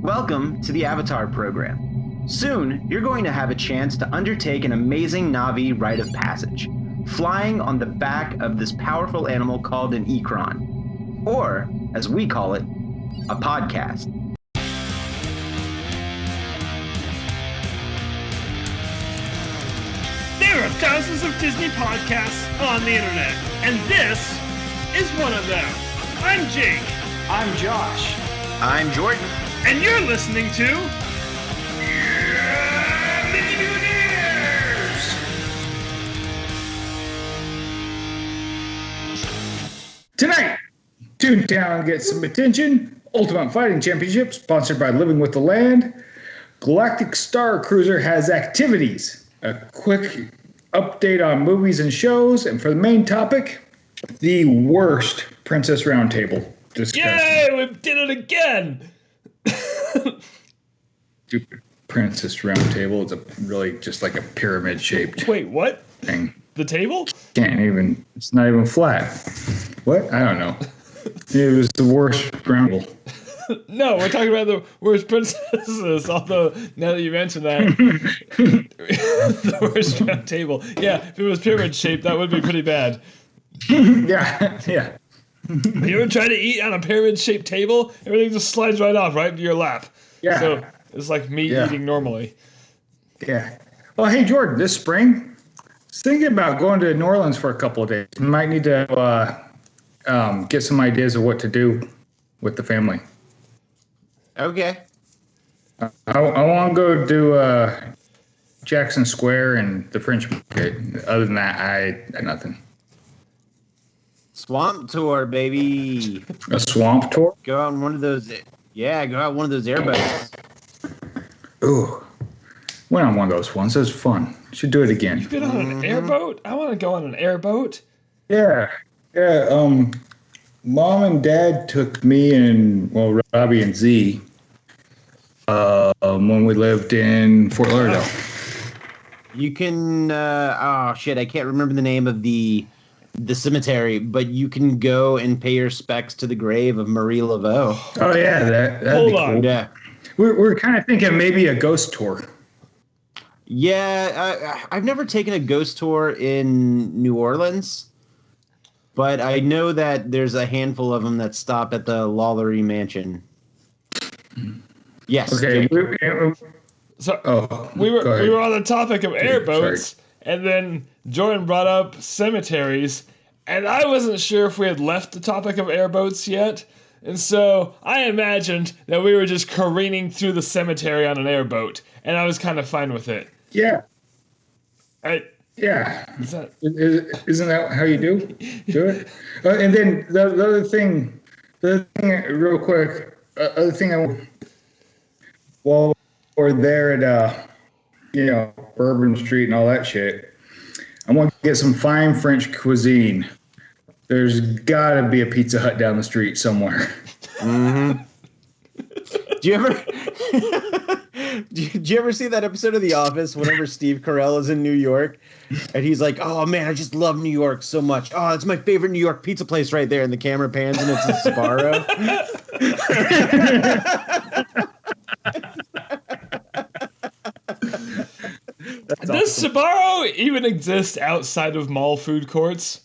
Welcome to the Avatar program. Soon, you're going to have a chance to undertake an amazing Na'vi rite of passage, flying on the back of this powerful animal called an Ikron, or, as we call it, a podcast. There are thousands of Disney podcasts on the internet, and this is one of them. I'm Jake. I'm Josh. I'm Jordan. And you're listening to Mutineers! Tonight, Toontown gets some attention. Ultimate Fighting Championship, sponsored by Living with the Land. Galactic Star Cruiser has activities. A quick update on movies and shows. And for the main topic, the worst Princess Roundtable discussion. Yay! We did it again! Stupid Princess Roundtable. It's really just like a pyramid shaped Wait, what? thing. The table? It's not even flat. What? I don't know. It was the worst roundtable. No, we're talking about the worst princesses, although now that you mention that, the worst round table. Yeah, if it was pyramid shaped, that would be pretty bad. Yeah. Have you ever tried to eat on a pyramid-shaped table? Everything just slides right off, right into your lap. Yeah. So it's like me eating normally. Yeah. Well, hey, Jordan, this spring, I was thinking about going to New Orleans for a couple of days. Might need to get some ideas of what to do with the family. Okay. I want to go to Jackson Square and the French Market. Other than that, I got nothing. Swamp tour, baby. A swamp tour? Go out on one of those. Yeah, go out one of those airboats. Ooh. Went on one of those ones. It was fun. Should do it again. You've been on an airboat? I want to go on an airboat. Yeah. Mom and Dad took me and, Robbie and Z when we lived in Fort Lauderdale. You can, I can't remember the name of the cemetery, but you can go and pay your respects to the grave of Marie Laveau. Oh, yeah, that'd Hold be on. cool. Yeah. We're kind of thinking maybe a ghost tour. Yeah, I've never taken a ghost tour in New Orleans, but I know that there's a handful of them that stop at the Lalaurie Mansion. Yes. Okay. We Go ahead. were on the topic of airboats, Sorry. and then Jordan brought up cemeteries, and I wasn't sure if we had left the topic of airboats yet, and so I imagined that we were just careening through the cemetery on an airboat, and I was kind of fine with it. Yeah. Isn't Isn't that how you do it? And then the other thing, real quick, while we're there at, Bourbon Street and all that shit, I want to get some fine French cuisine. There's got to be a Pizza Hut down the street somewhere. Mm-hmm. Do you ever see that episode of The Office whenever Steve Carell is in New York and he's like, oh man, I just love New York so much. Oh, it's my favorite New York pizza place right there. And the camera pans and it's a Sbarro. Does Sbarro even exist outside of mall food courts?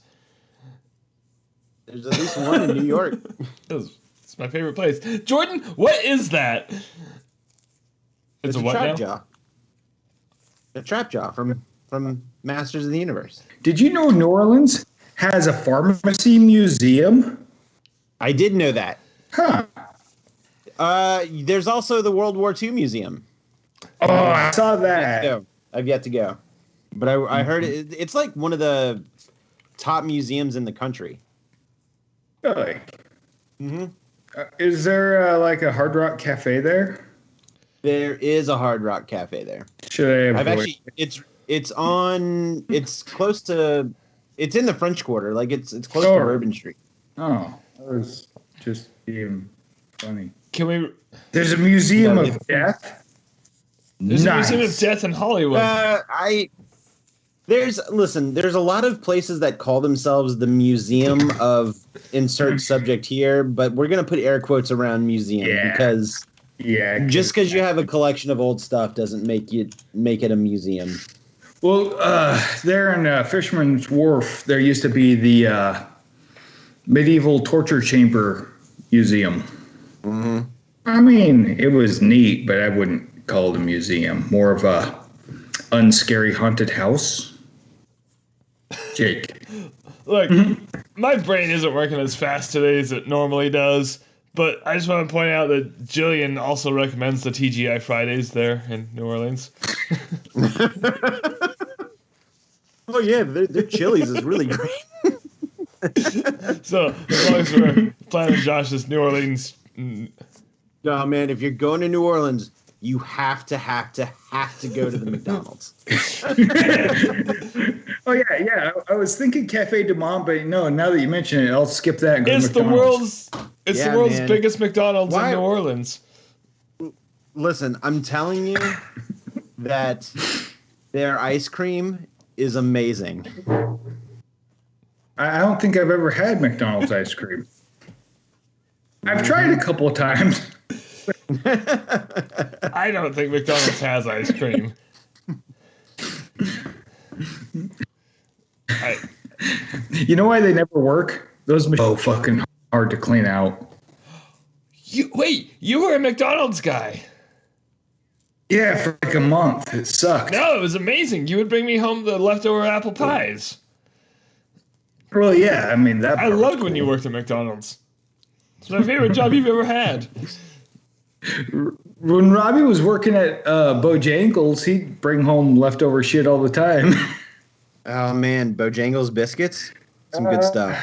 There's at least one in New York. It's my favorite place. Jordan, what is that? It's a a what trap now? jaw. A trap jaw from Masters of the Universe. Did you know New Orleans has a pharmacy museum? I did know that. Huh. There's also the World War II Museum. Oh, I saw that. I've yet to go. But I heard it's like one of the top museums in the country. Really? Mm-hmm. Is there like a Hard Rock Cafe there? There is a Hard Rock Cafe there. Should I? It's close to. It's in the French Quarter. Like it's close to Bourbon Street. Oh, that was just even funny. Can we? There's a museum of death. There's Nice. a museum of death in Hollywood. There's a lot of places that call themselves the Museum of insert subject here, but we're gonna put air quotes around museum because just because you have a collection of old stuff doesn't make it a museum. Well, there in Fisherman's Wharf, there used to be the medieval torture chamber museum. Mm-hmm. I mean, it was neat, but I wouldn't call it a museum. More of a unscary haunted house. Jake. Look, my brain isn't working as fast today as it normally does, but I just want to point out that Jillian also recommends the TGI Fridays there in New Orleans. Oh yeah, their Chili's is really great. So as long as we're planning Josh's New Orleans. No man, if you're going to New Orleans, you have to go to the McDonald's. Oh yeah. I was thinking Cafe du Monde, but no. Now that you mention it, I'll skip that. And go It's to the McDonald's. world's biggest McDonald's in New Orleans. Listen, I'm telling you that their ice cream is amazing. I don't think I've ever had McDonald's ice cream. I've tried a couple of times. I don't think McDonald's has ice cream. You know why they never work? Those machines so fucking hard to clean out. You were a McDonald's guy. Yeah, for like a month. It sucked. No, it was amazing. You would bring me home the leftover apple pies. Well, yeah, I mean that. I loved when you worked at McDonald's. It's my favorite job you've ever had. When Robbie was working at Bojangles, he'd bring home leftover shit all the time. Oh man, Bojangles biscuits, some good stuff.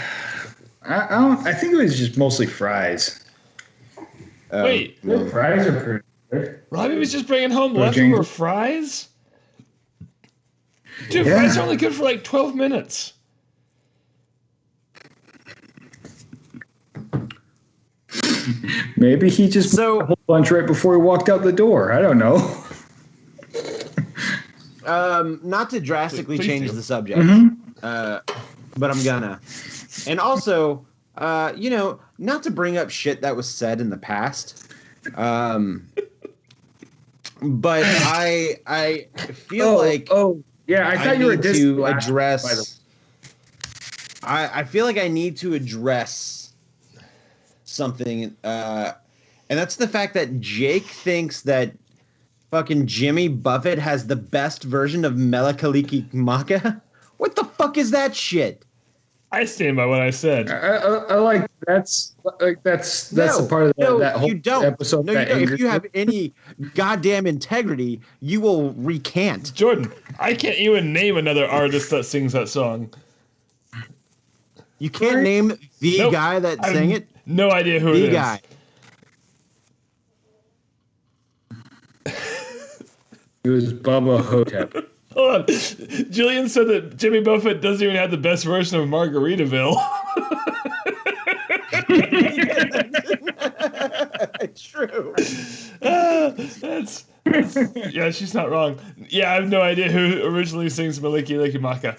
I think it was just mostly fries. Wait, the fries are pretty good. Robbie was just bringing home leftover fries? Dude, fries are only good for like 12 minutes. Maybe he just bought a whole bunch right before he walked out the door. I don't know. Not to drastically change the subject, but I'm gonna. And also, not to bring up shit that was said in the past, but I feel I thought you were to address. I feel like I need to address something, and that's the fact that Jake thinks that fucking Jimmy Buffett has the best version of Melakaliki Maka. What the fuck is that shit? I stand by what I said. I like that's the part of that whole episode. No, you don't. If you have any goddamn integrity, you will recant. Jordan, I can't even name another artist that sings that song. You can't name the guy that sang it? No idea who it is. The guy. It was Bubba Hotep. Hold on. Jillian said that Jimmy Buffett doesn't even have the best version of Margaritaville. It's true. That's yeah, she's not wrong. Yeah, I have no idea who originally sings Maliki Liki Maka.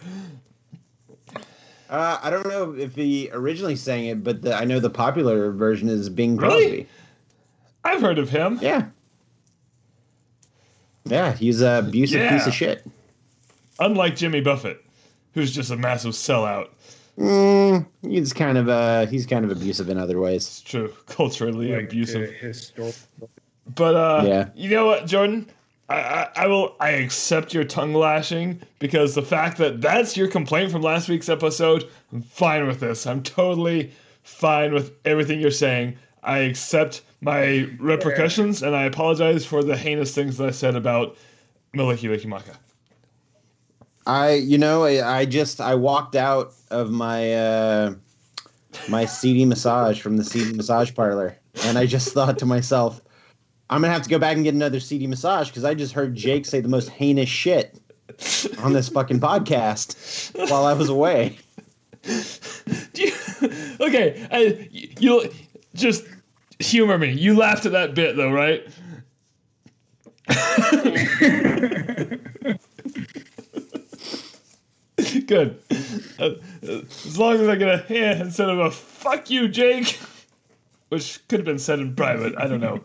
I don't know if he originally sang it, but I know the popular version is Bing Crosby. Really? I've heard of him. Yeah. Yeah, he's a abusive piece of shit. Unlike Jimmy Buffett, who's just a massive sellout. He's kind of abusive in other ways. It's true, culturally abusive. Historical. But you know what, Jordan? I accept your tongue lashing because the fact that that's your complaint from last week's episode, I'm fine with this. I'm totally fine with everything you're saying. I accept my repercussions and I apologize for the heinous things that I said about Maliki Liki Maka. I walked out of my my CD massage from the CD massage parlor, and I just thought to myself, I'm gonna have to go back and get another CD massage because I just heard Jake say the most heinous shit on this fucking podcast while I was away. You'll just humor me. You laughed at that bit though, right? Good. As long as I get a "yeah" instead of a "fuck you, Jake," which could have been said in private. I don't know.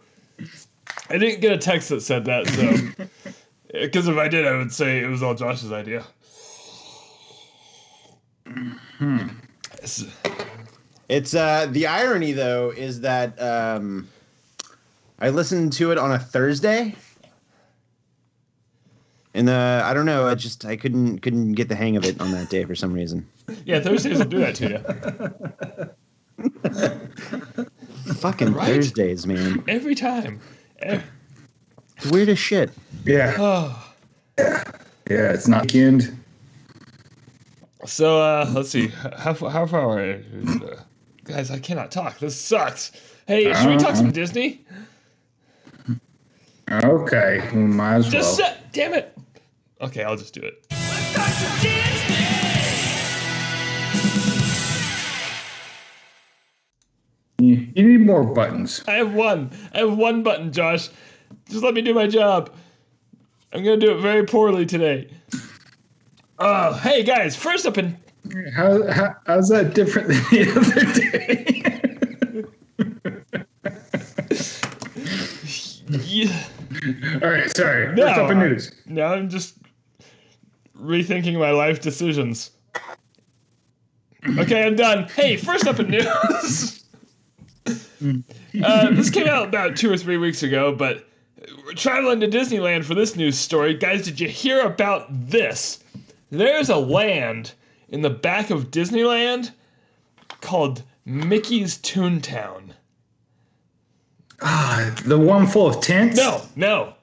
I didn't get a text that said that, so because if I did, I would say it was all Josh's idea. It's the irony though is that I listened to it on a Thursday, and I don't know, I couldn't get the hang of it on that day for some reason. Yeah, Thursdays will do that to you. Fucking right? Thursdays, man. Every time. It's weird as shit. Yeah. Oh. Yeah, it's not weekend. So let's see. How far? Guys, I cannot talk. This sucks. Hey, should we talk some Disney? Okay, we might as well. Damn it. Okay, I'll just do it. Let's talk some Disney! You need more buttons. I have one button, Josh. Just let me do my job. I'm gonna do it very poorly today. Hey guys, first up in... How's that different than the other day? Yeah. All right, sorry. First up in news. Now I'm just rethinking my life decisions. Okay, I'm done. Hey, first up in news. This came out about 2 or 3 weeks ago, but we're traveling to Disneyland for this news story. Guys, did you hear about this? There's a land in the back of Disneyland called Mickey's Toontown. The one full of tents? No.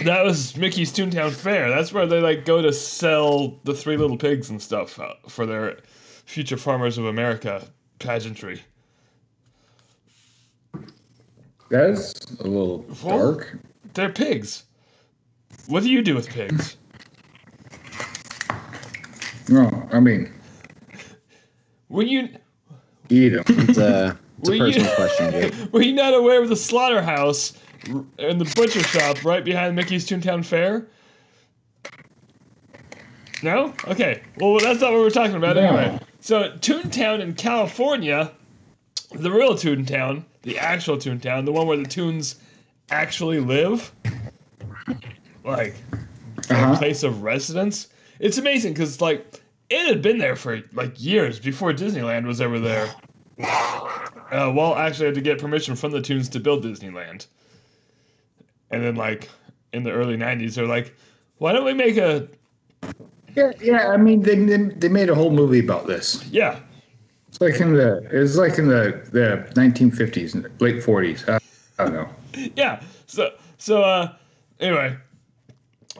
That was Mickey's Toontown Fair. That's where they go to sell the Three Little Pigs and stuff for their Future Farmers of America pageantry. That's a little dark. They're pigs. What do you do with pigs? No, I mean... Were you... Eat them. It's a personal question, Jake. Were you not aware of the slaughterhouse and the butcher shop right behind Mickey's Toontown Fair? No? Okay. Well, that's not what we're talking about anyway. So, Toontown in California, the real Toontown, the actual Toontown, the one where the Toons actually live, a place of residence. It's amazing because, it had been there for, years before Disneyland was ever there. Walt actually had to get permission from the Toons to build Disneyland. And then, in the early 90s, they're like, why don't we make a... Yeah, I mean, they made a whole movie about this. Yeah. It was like in the 1950s, late 40s. I don't know. Yeah. So anyway,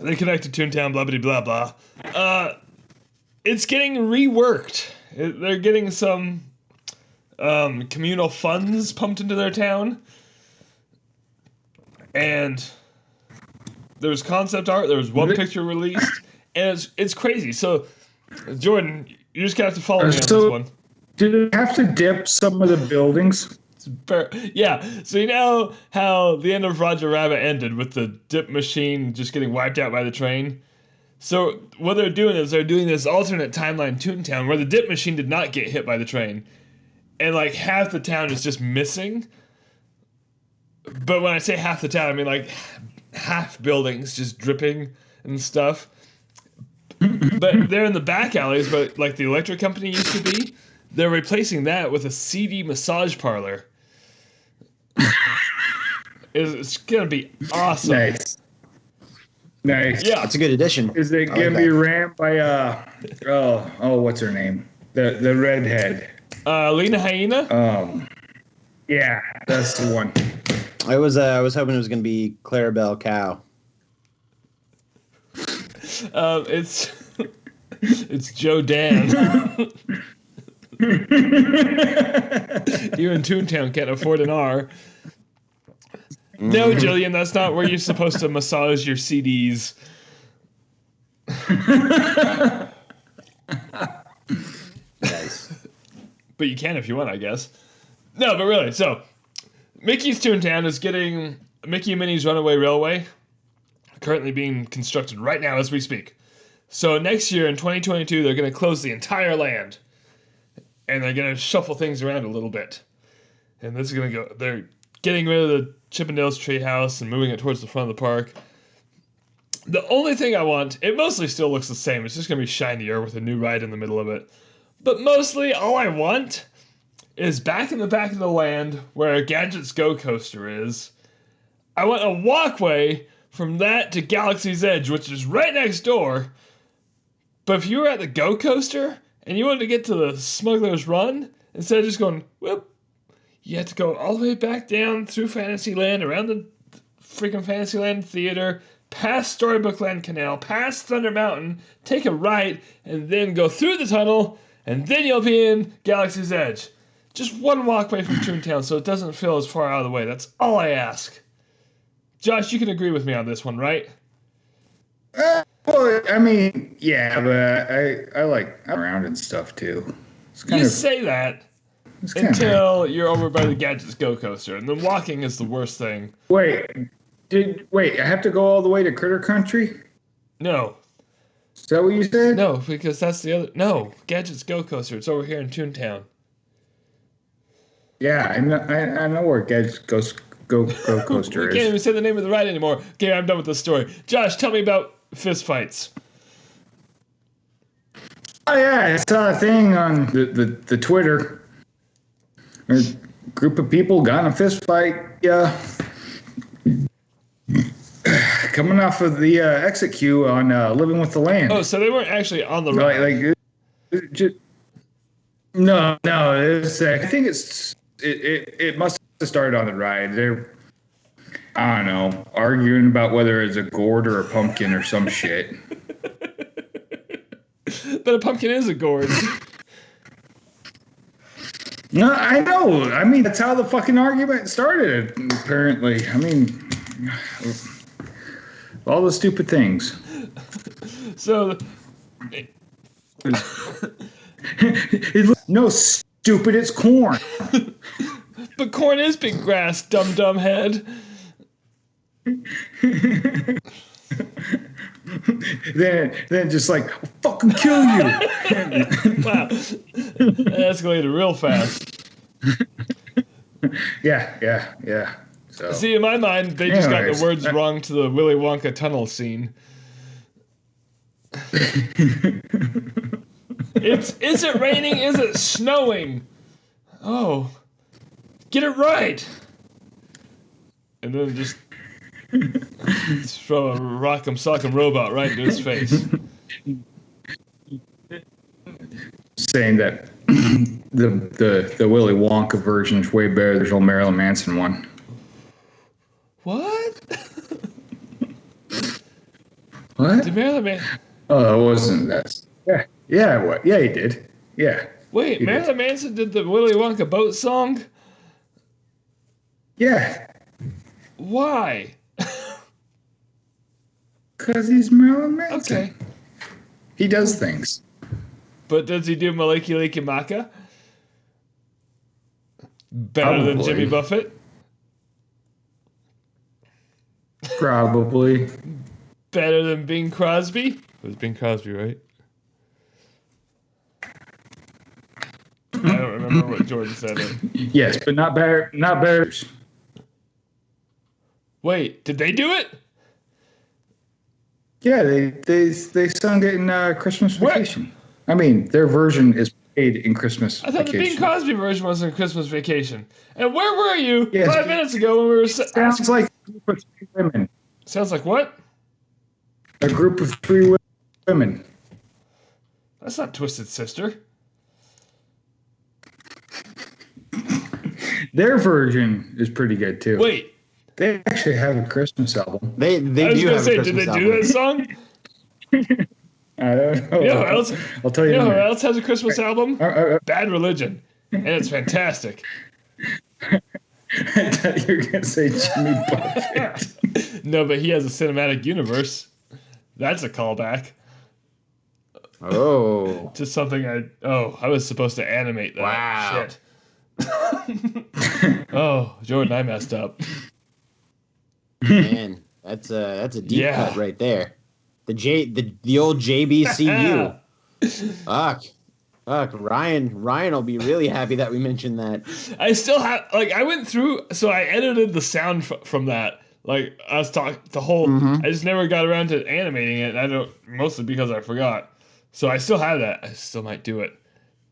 they connected Toontown, blah, blah, blah, blah. It's getting reworked. They're getting some communal funds pumped into their town. And there was concept art. There was one picture released. And it's crazy. So, Jordan, you just have to follow me on this one. Do they have to dip some of the buildings? Yeah. So you know how the end of Roger Rabbit ended with the dip machine just getting wiped out by the train? So what they're doing is they're doing this alternate timeline Toontown where the dip machine did not get hit by the train. And half the town is just missing. But when I say half the town, I mean half buildings just dripping and stuff. But they're in the back alleys, but the electric company used to be, they're replacing that with a CD massage parlor. It's gonna be awesome. Nice. Yeah, it's a good addition. Is it gonna be ran by what's her name? The redhead. Lena Hyena. Yeah, that's the one. I was hoping it was gonna be Clarabelle Cow. It's Joe Dan. You in Toontown can't afford an R. No, Jillian, that's not where you're supposed to massage your CDs. Nice. But you can if you want, I guess. No, but really, so Mickey's Toontown is getting Mickey and Minnie's Runaway Railway, currently being constructed right now as we speak. So next year in 2022, they're going to close the entire land. And they're going to shuffle things around a little bit. And this is going to go... They're getting rid of the Chippendales treehouse and moving it towards the front of the park. The only thing I want... It mostly still looks the same. It's just going to be shinier with a new ride in the middle of it. But mostly, all I want is back in the back of the land where Gadget's Go Coaster is. I want a walkway from that to Galaxy's Edge, which is right next door. But if you were at the Go Coaster and you wanted to get to the Smuggler's Run, instead of just going, whoop, you have to go all the way back down through Fantasyland, around the freaking Fantasyland Theater, past Storybook Land Canal, past Thunder Mountain, take a right, and then go through the tunnel, and then you'll be in Galaxy's Edge. Just one walkway from Toontown so it doesn't feel as far out of the way. That's all I ask. Josh, you can agree with me on this one, right? Well, I mean, yeah, but I like around and stuff too. It's kind You of, say that it's kind until you're over by the Gadget's Go Coaster, and then walking is the worst thing. Wait, I have to go all the way to Critter Country? No. Is that what you said? No, because that's the other... No, Gadget's Go Coaster. It's over here in Toontown. Yeah, I know where Gadget's Go Coaster We is. can't even say the name of the ride anymore. Okay, I'm done with this story. Josh, tell me about fist fights. Oh yeah, I saw a thing on the Twitter. A group of people got in a fist fight. Yeah, coming off of the exit queue on Living with the Land. Oh, so they weren't actually on the ride. No. It's, I think it must have started on the ride. They're, I don't know, arguing about whether it's a gourd or a pumpkin or some shit. But a pumpkin is a gourd. No, I know. I mean, that's how the fucking argument started, apparently. I mean, all the stupid things. So... No, stupid, it's corn. But corn is big grass, dumb head. then just like, I'll fucking kill you. Wow. That escalated real fast. Yeah. So. See, in my mind, they just got the Anyways. words wrong to the Willy Wonka tunnel scene. Is it raining? Is it snowing? Oh. Get it right. And then just throw a rock'em sock'em robot right into his face. Saying that the Willy Wonka version is way better than the old Marilyn Manson one. What? What? Did Marilyn Manson... Oh, it wasn't that. Yeah, what? Yeah, he did. Yeah. Wait, He Marilyn Manson did the Willy Wonka boat song? Yeah. Why? Because he's Marilyn Manson. Okay. He does things. But does he do Maliki Liki Maka? Better than Probably. Jimmy Buffett? Probably. Better than Bing Crosby? It was Bing Crosby, right? I don't remember what Jordan said. Yes, but not better. Not better. Wait, did they do it? Yeah, they sung it in Christmas What? Vacation. I mean, their version is played in Christmas I thought the Bing Vacation. Crosby version was in Christmas Vacation. And where were you Yes. 5 minutes ago when we were Sounds like a group of 3 women. Sounds like what? A group of 3 women. That's not Twisted Sister. Their version is pretty good too. Wait, They actually have a Christmas album. They I was do gonna have say, a did Christmas they album. do that song? I don't know. You know who else? I'll tell you. You know in a who minute. else has a Christmas album? I Bad Religion, and it's fantastic. thought you were gonna say Jimmy Buffett. No, but he has a cinematic universe. That's a callback Oh, to something I was supposed to animate that. Wow. Shit. Oh, Jordan, I messed up. man, that's a deep Yeah. cut right there. The old JBCU. Fuck. Ryan will be really happy that we mentioned that. I still have I went through, so I edited the sound from that. Like I was talking the whole. I just never got around to animating it. And I don't, mostly because I forgot. So I still have that. I still might do it.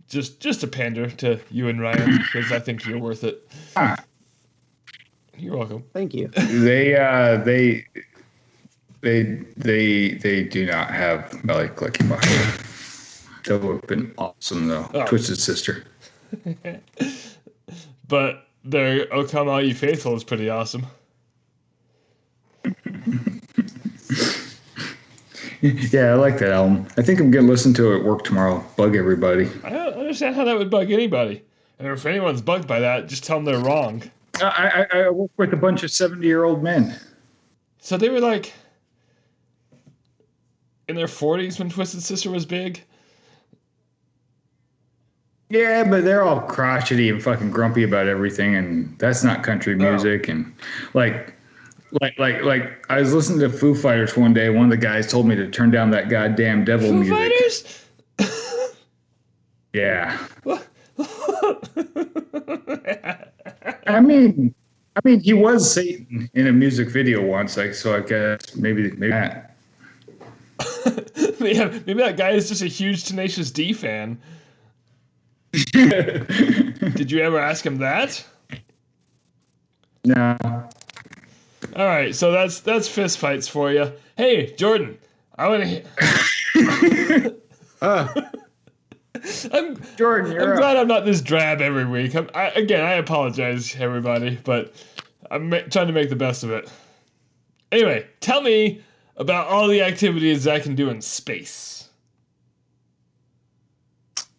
Just to pander to you and Ryan because I think you're worth it. You're welcome. Thank you. They do not have belly clicking behind. That would have been awesome though. Oh. Twisted Sister. But their "O Come All You Faithful" is pretty awesome. Yeah, I like that album. I think I'm gonna listen to it at work tomorrow. Bug everybody. I don't understand how that would bug anybody. And if anyone's bugged by that, just tell them they're wrong. I work with a bunch of 70-year-old men. So they were like in their 40s when Twisted Sister was big? Yeah, but they're all crotchety and fucking grumpy about everything, and that's not country music. And like I was listening to Foo Fighters one day. One of the guys told me to turn down that goddamn devil music. Foo Fighters? Yeah. I mean, he was Satan in a music video once, so I guess maybe that. Yeah, maybe that guy is just a huge Tenacious D fan. Did you ever ask him that? No. All right, so that's fist fights for you. Hey, Jordan, I want to. I'm glad I'm not this drab every week. I apologize, everybody, but I'm trying to make the best of it. Anyway, tell me about all the activities I can do in space.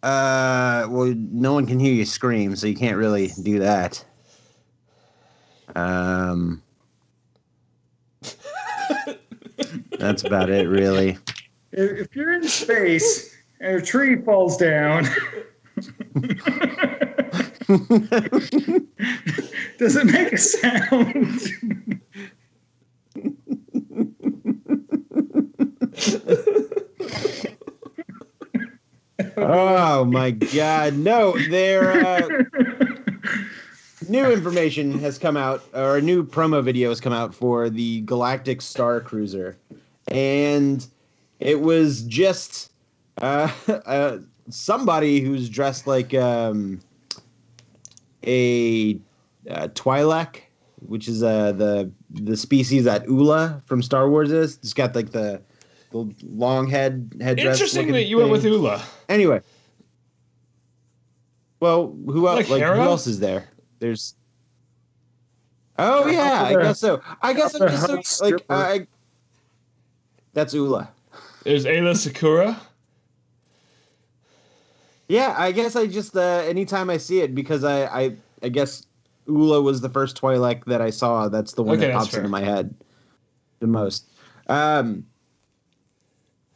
Well, no one can hear you scream, so you can't really do that. That's about it, really. If you're in space and a tree falls down, does it make a sound? Oh my God! No, new information has come out, or a new promo video has come out for the Galactic Star Cruiser, and it was just somebody who's dressed like a Twi'lek, which is the species that Ula from Star Wars is. It's got like the long headdress. Interesting that you went with Ula. Anyway, well, who else? Like who else is there? There's. Oh yeah, I guess so. I guess I'm just so, like that's Ula. There's Ayla Sakura. Yeah, I guess I just anytime I see it, because I guess Ula was the first Twi'lek that I saw. That's the one that pops into my head the most.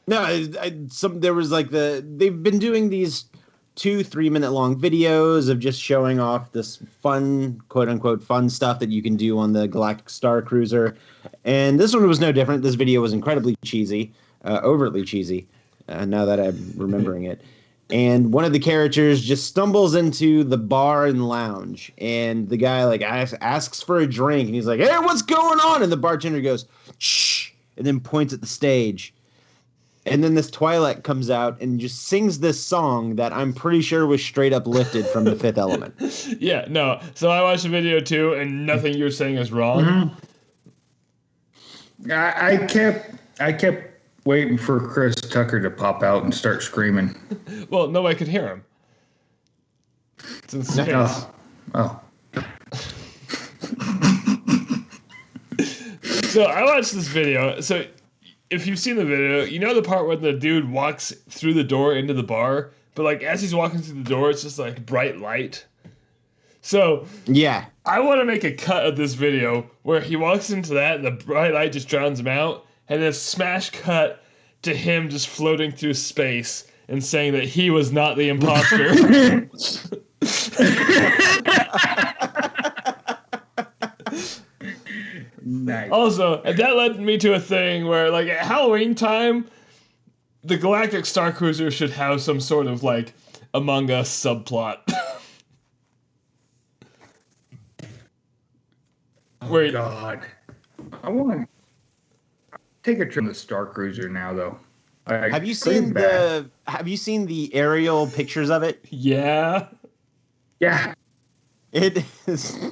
No, there was like they've been doing these 2-3 minute long videos of just showing off this fun, quote unquote, fun stuff that you can do on the Galactic Star Cruiser. And this one was no different. This video was incredibly cheesy, overtly cheesy, now that I'm remembering it. And one of the characters just stumbles into the bar and lounge, and the guy like asks for a drink, and he's like, "Hey, what's going on?" And the bartender goes, "Shh," and then points at the stage. And then this Twi'lek comes out and just sings this song that I'm pretty sure was straight up lifted from The Fifth Element. Yeah, no. So I watched the video too, and nothing you're saying is wrong. Mm-hmm. I kept waiting for Chris Tucker to pop out and start screaming. Well, nobody could hear him. It's in space. Oh. So I watched this video. So if you've seen the video, you know the part where the dude walks through the door into the bar, but like as he's walking through the door, it's just like bright light. So yeah, I want to make a cut of this video where he walks into that and the bright light just drowns him out, and then smash cut to him just floating through space and saying that he was not the imposter. Nice. Also, and that led me to a thing where, like, at Halloween time, the Galactic Star Cruiser should have some sort of, like, Among Us subplot. Oh, God. I want to take a trip on the Star Cruiser now, though. Have you seen the aerial pictures of it? Yeah. Yeah. It is.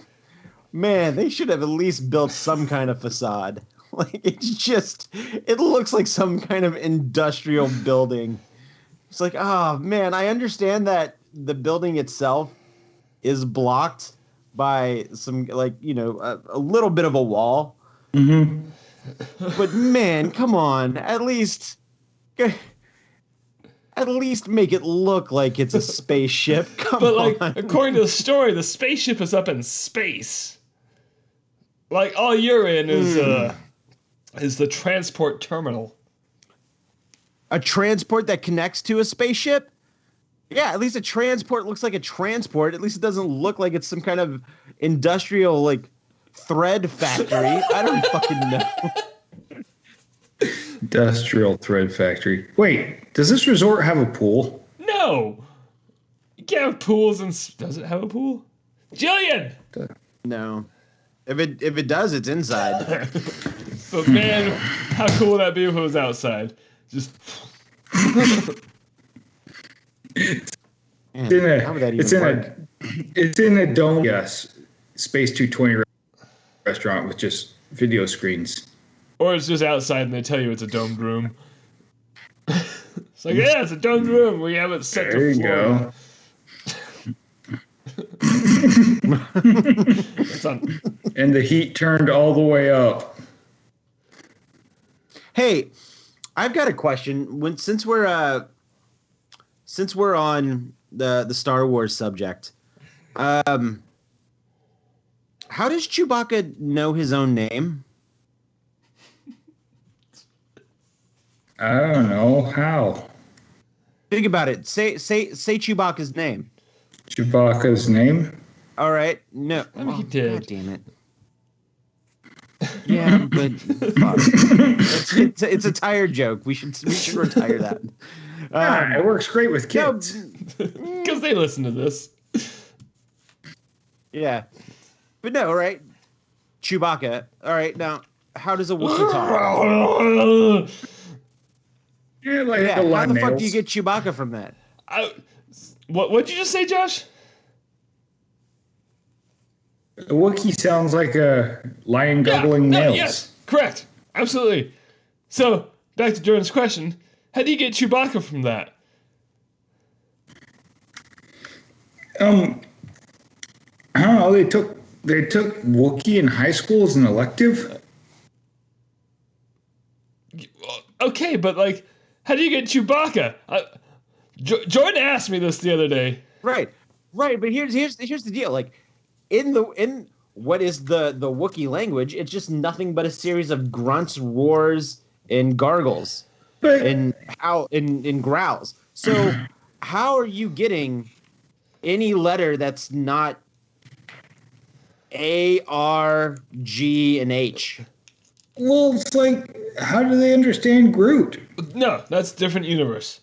Man, they should have at least built some kind of facade. Like, it looks like some kind of industrial building. It's like, oh man, I understand that the building itself is blocked by some, like, a little bit of a wall. Mm-hmm. But man, come on, at least make it look like it's a spaceship. But like, according to the story, the spaceship is up in space. Like, all you're in is the transport terminal. A transport that connects to a spaceship? Yeah, at least a transport looks like a transport. At least it doesn't look like it's some kind of industrial, like, thread factory. I don't fucking know. Industrial thread factory. Wait, does this resort have a pool? No! You can't have pools and... Does it have a pool? Jillian! No. If it does, it's inside. But man, how cool would that be if it was outside? Just... Man, how would that even work? It's in a dome. Yes, Space 220 restaurant with just video screens. Or it's just outside and they tell you it's a domed room. It's like, yeah, it's a domed room. We have it set to Florida. And the heat turned all the way up. Hey, I've got a question. Since we're on the Star Wars subject, how does Chewbacca know his own name? I don't know how. Think about it. Say Chewbacca's name. Chewbacca's name? All right. No. I mean, he did. God damn it. Yeah, but fuck. It's a tired joke. We should retire that. It works great with kids. Because they listen to this. Yeah. But no, right? Chewbacca. All right, now, how does a Wookiee talk? How the fuck do you get Chewbacca from that? What'd you just say, Josh? A Wookiee sounds like a lion gobbling nails. Yes, correct. Absolutely. So, back to Jordan's question. How do you get Chewbacca from that? I don't know. They took Wookiee in high school as an elective. Okay, but like, how do you get Chewbacca? Jordan asked me this the other day. Right. But here's the deal. Like, in what is the Wookiee language, it's just nothing but a series of grunts, roars, and gargles, and growls. So, how are you getting any letter that's not A, R, G, and H? Well, it's like, how do they understand Groot? No, that's a different universe.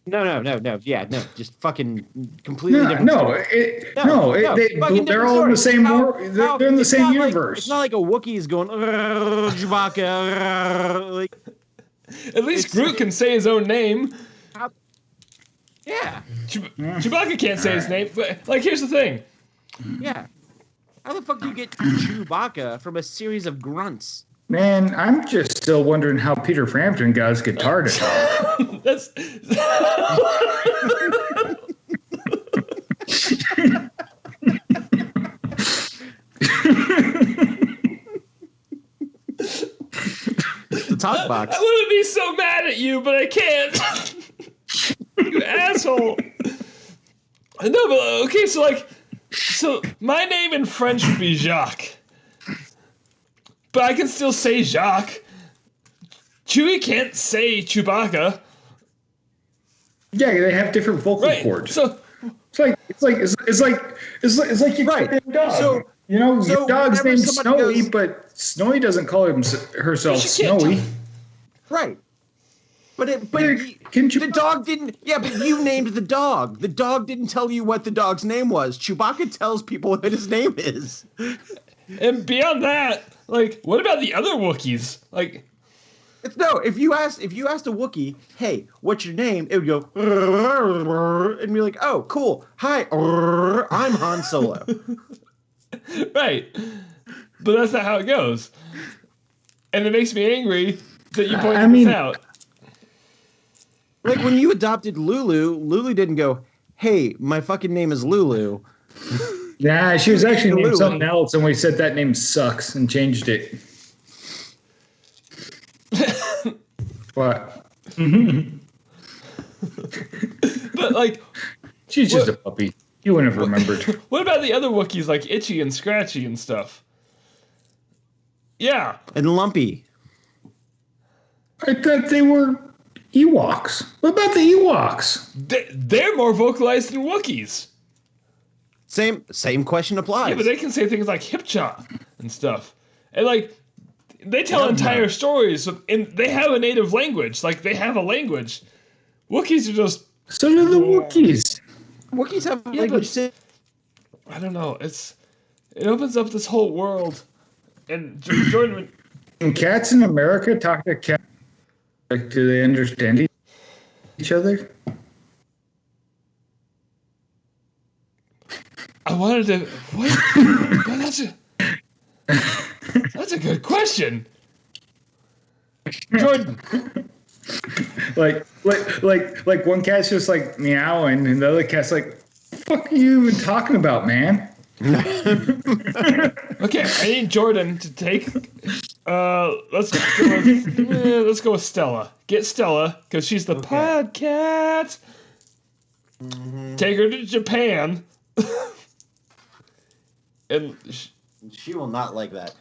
No. Yeah, no, just fucking completely different. They're all in the same. They're in the same universe. It's not like a Wookiee is going Chewbacca. Like, at least Groot can say his own name. Yeah. Chewbacca can't say his name. But like, here's the thing. Yeah. How the fuck do you get Chewbacca from a series of grunts? Man, I'm just still wondering how Peter Frampton got his guitar to talk. That's... The talk box. I want to be so mad at you, but I can't. You asshole. No, but okay, so my name in French would be Jacques. But I can still say Jacques. Chewie can't say Chewbacca. Yeah, they have different vocal cords. So it's like you right. dog. You know, So your dog's whenever named somebody Snowy, goes- but Snowy doesn't call herself She can't Snowy. Right. But Can you- the dog didn't. Yeah, but you named the dog. The dog didn't tell you what the dog's name was. Chewbacca tells people what his name is. And beyond that, like, what about the other Wookiees? Like, No, if you asked a Wookiee, hey, what's your name? It would go and be like, oh, cool. Hi, I'm Han Solo. right. But that's not how it goes. And it makes me angry that you pointed this out. Like when you adopted Lulu didn't go, hey, my fucking name is Lulu. Nah, she was actually named Lulu. something else, and we said that name sucks and changed it. What? But, like, She's just a puppy. You wouldn't have remembered. what about the other Wookiees, like Itchy and Scratchy and stuff? Yeah. And Lumpy. I thought they were Ewoks. What about the Ewoks? They're more vocalized than Wookiees. Same question applies. Yeah, but they can say things like hip-chop and stuff. And, like, they tell Yeah, entire stories, and they have a native language. Like, they have a language. Wookiees are just... So do the Wookiees. Wookiees have Yeah, language but- too. I don't know. It opens up this whole world. And Jordan... When cats in America talk to cats, like, do they understand each other? I wanted to... What? That's a good question. Jordan... Like one cat's just like meowing, and the other cat's like, "Fuck are you even talking about, man?" Okay, I need Jordan to take. Let's go with Stella. Get Stella because she's the podcat. Take her to Japan, and She will not like that.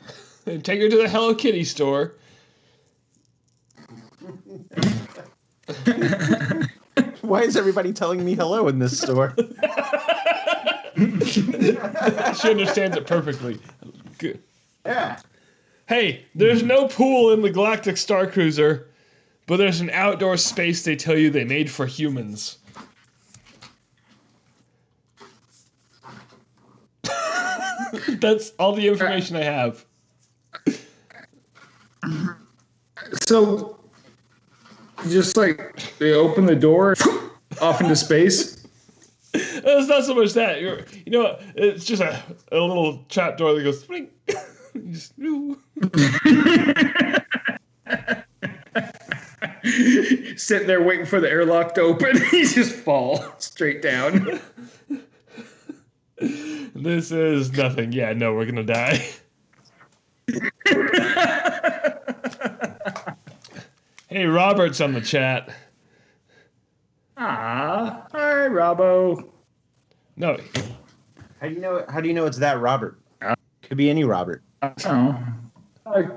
take her to the Hello Kitty store. Why is everybody telling me hello in this store? She understands it perfectly. Good. Yeah. Hey, there's no pool in the Galactic Star Cruiser, but there's an outdoor space they tell you they made for humans. That's all the information I have. So, just like they open the door off into space. It's not so much that. It's just a little trap door that goes. Spring. Just, Sitting there waiting for the airlock to open, he just fall straight down. This is nothing. Yeah, no, we're gonna die. Hey, Robert's on the chat. Ah, hi, Robbo. No, How do you know it's that Robert? Could be any Robert. Oh,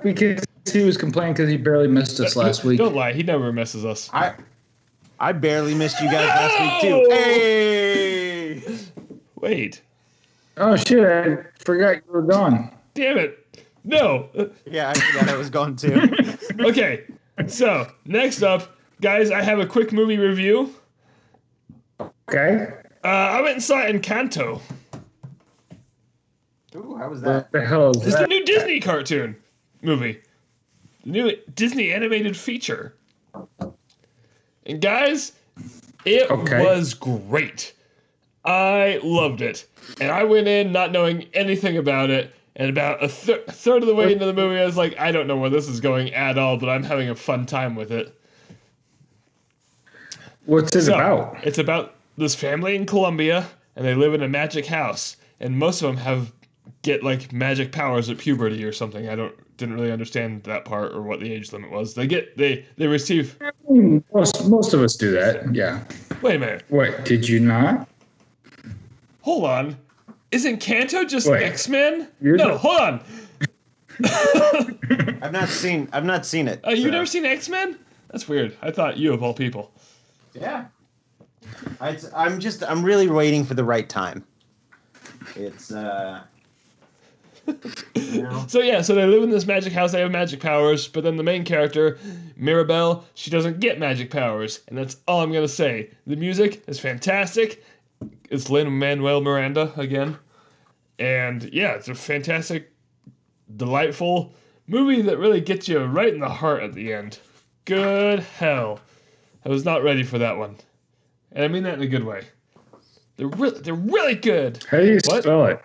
because he was complaining because he barely missed us last week. Don't lie. He never misses us. I barely missed you guys last week too. Hey! Wait. Oh shit! I forgot you were gone. Damn it. No. Yeah, I forgot I was gone too. Okay. So, next up, guys, I have a quick movie review. Okay. I went and saw Encanto. Ooh, how was that? What the hell is It's the that? new Disney cartoon movie. The new Disney animated feature. And guys, it was great. I loved it. And I went in not knowing anything about it. And about a third of the way into the movie, I was like, I don't know where this is going at all, but I'm having a fun time with it. What's it about? It's about this family in Colombia, and they live in a magic house. And most of them get like magic powers at puberty or something. Didn't really understand that part or what the age limit was. They receive. Most of us do that. Yeah. Wait a minute. What? Did you not? Hold on. Is Encanto just Wait. X-Men? You're No, the- hold on. I've not seen it. You've so. never seen X-Men? That's weird. I thought you of all people. Yeah. I'm really waiting for the right time. It's So they live in this magic house. They have magic powers, but then the main character, Mirabelle, she doesn't get magic powers, and that's all I'm gonna say. The music is fantastic. It's Lin-Manuel Miranda again, and yeah, it's a fantastic, delightful movie that really gets you right in the heart at the end. Good hell, I was not ready for that one, and I mean that in a good way. They're really good. How do you spell it?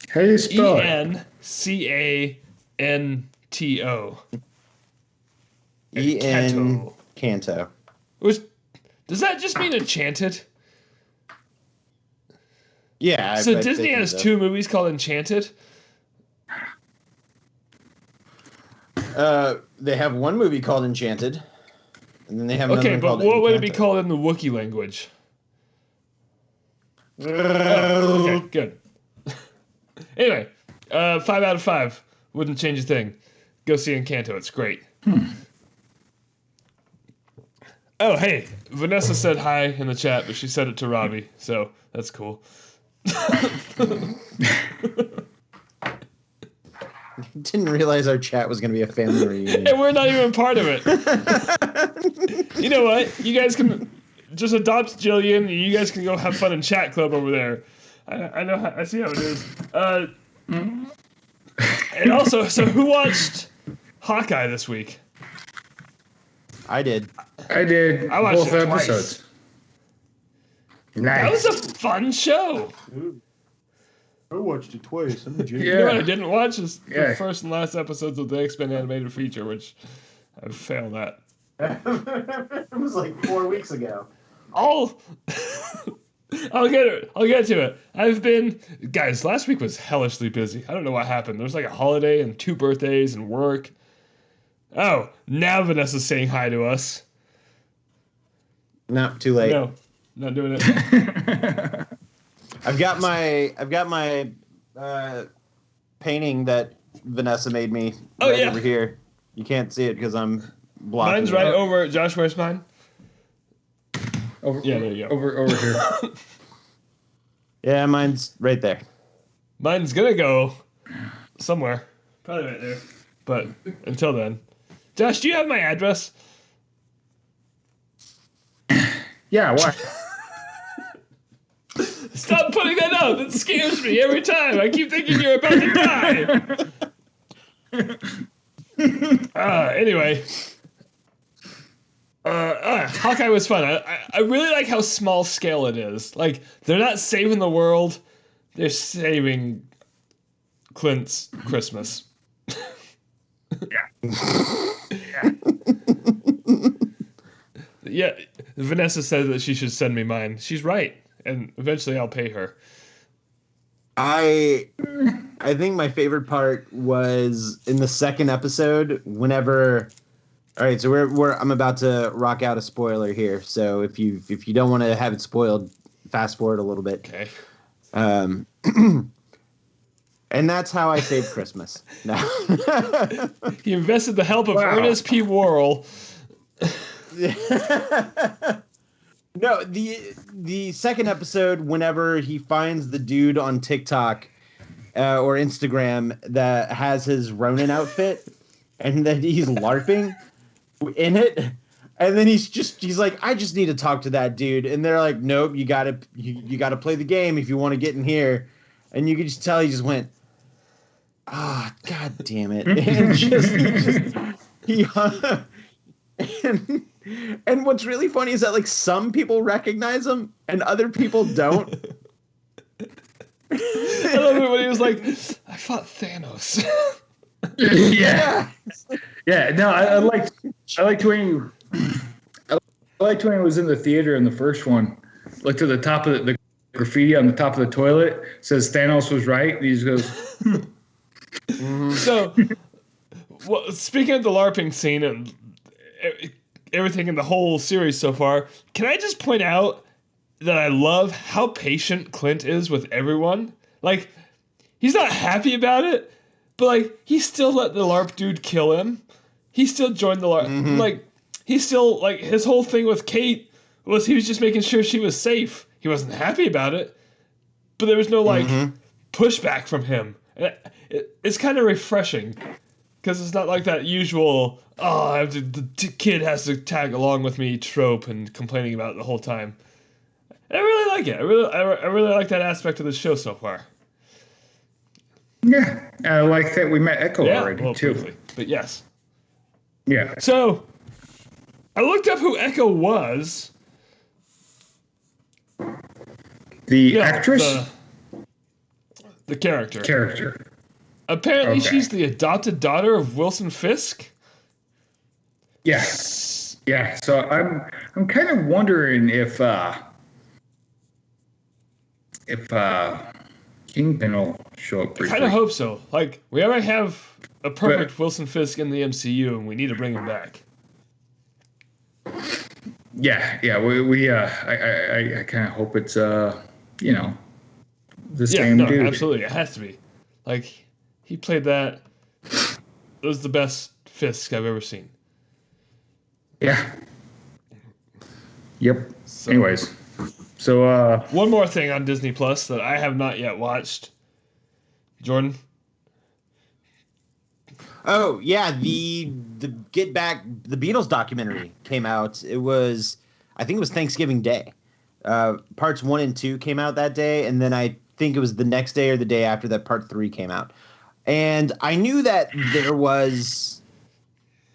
How do you spell it? Encanto. Encanto. Which, does that just mean Enchanted? Yeah. So Disney has 2 movies called Enchanted? They have one movie called Enchanted, and then they have another Okay, one but called what would it be Encanto. called in the Wookie language? Oh, okay, good. Anyway, 5 out of 5. Wouldn't change a thing. Go see Encanto. It's great. Oh, hey. Vanessa said hi in the chat, but she said it to Robbie, so that's cool. Didn't realize our chat was going to be a family reunion. And we're not even part of it. You know what? You guys can just adopt Jillian, and you guys can go have fun in chat club over there. I know. I see how it is. And also, so who watched Hawkeye this week? I did. I did I watched both it twice. episodes. That Nice. was a fun show. I watched it twice. I'm a You know what I Yeah. didn't watch is the Yeah. first and last episodes of the X-Men animated feature, which I failed at. It was like 4 weeks ago. I'll get to it. Guys, last week was hellishly busy. I don't know what happened. There was like a holiday and 2 birthdays and work. Oh, now Vanessa's saying hi to us. No, too late. No, not doing it. I've got my painting that Vanessa made me over here. You can't see it because I'm blocking. Mine's right over. Josh, where's mine? Over, Yeah, there you go. Over here. Yeah, mine's right there. Mine's gonna go somewhere. Probably right there. But until then. Josh, do you have my address? Yeah, why? Stop putting that out. That scares me every time. I keep thinking you're about to die. Anyway. Hawkeye was fun. I really like how small scale it is. Like, they're not saving the world. They're saving Clint's Christmas. Yeah, Vanessa said that she should send me mine. She's right, and eventually I'll pay her. I think my favorite part was in the second episode. Whenever, all right, so I'm about to rock out a spoiler here. So if you don't want to have it spoiled, fast forward a little bit. Okay. And that's how I saved Christmas. No. He invested the help of Ernest P. Worrell. No, the second episode, whenever he finds the dude on TikTok or Instagram that has his Ronin outfit, and then he's LARPing in it, and then he's like, I just need to talk to that dude, and they're like, nope, you gotta play the game if you want to get in here, and you could just tell he just went, ah, oh, god damn it, and what's really funny is that like some people recognize him and other people don't. I love it when he was like, I fought Thanos. Yeah. Yeah. No, I liked when he was in the theater in the first one. Looked at the top of the graffiti on the top of the toilet, says Thanos was right. And he just goes. So, well, speaking of the LARPing scene and everything in the whole series so far, can I just point out that I love how patient Clint is with everyone? Like, he's not happy about it, but like, he still let the LARP dude kill him. He still joined the LARP. Mm-hmm. Like, he still, like, his whole thing with Kate was he was just making sure she was safe. He wasn't happy about it, but there was no, like, pushback from him. It's kind of refreshing because it's not like that usual the kid has to tag along with me trope and complaining about it the whole time. I really like it. I really like that aspect of the show so far. Yeah, I like that we met Echo already too. Briefly, but yes. Yeah. So I looked up who Echo was. The actress? The character. Character. Apparently, Okay. she's the adopted daughter of Wilson Fisk. Yeah. Yeah. So I'm kind of wondering if Kingpin will show up I briefly. kind of hope so. Like, we already have a perfect Wilson Fisk in the MCU, and we need to bring him back. Yeah. I kind of hope it's the same dude. Absolutely, it has to be. Like, he played that. It was the best Fisk I've ever seen. Yeah. Yep. So, Anyways, so one more thing on Disney Plus that I have not yet watched. Jordan? Oh yeah, the Get Back, the Beatles documentary came out. I think it was Thanksgiving Day. Parts 1 and 2 came out that day, and then I think it was the next day or the day after that part 3 came out. And I knew that it was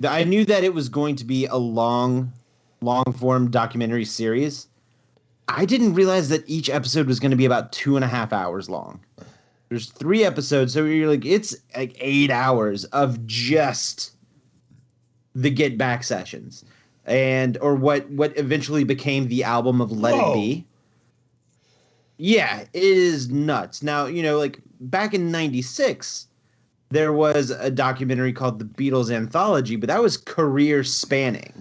going to be a long form documentary series. I didn't realize that each episode was going to be about 2.5 hours long. There's 3 episodes, so you're like, it's like 8 hours of just the Get Back sessions, or what eventually became the album of Let It Be. Yeah, it is nuts. Now, like back in '96, there was a documentary called The Beatles Anthology, but that was career spanning.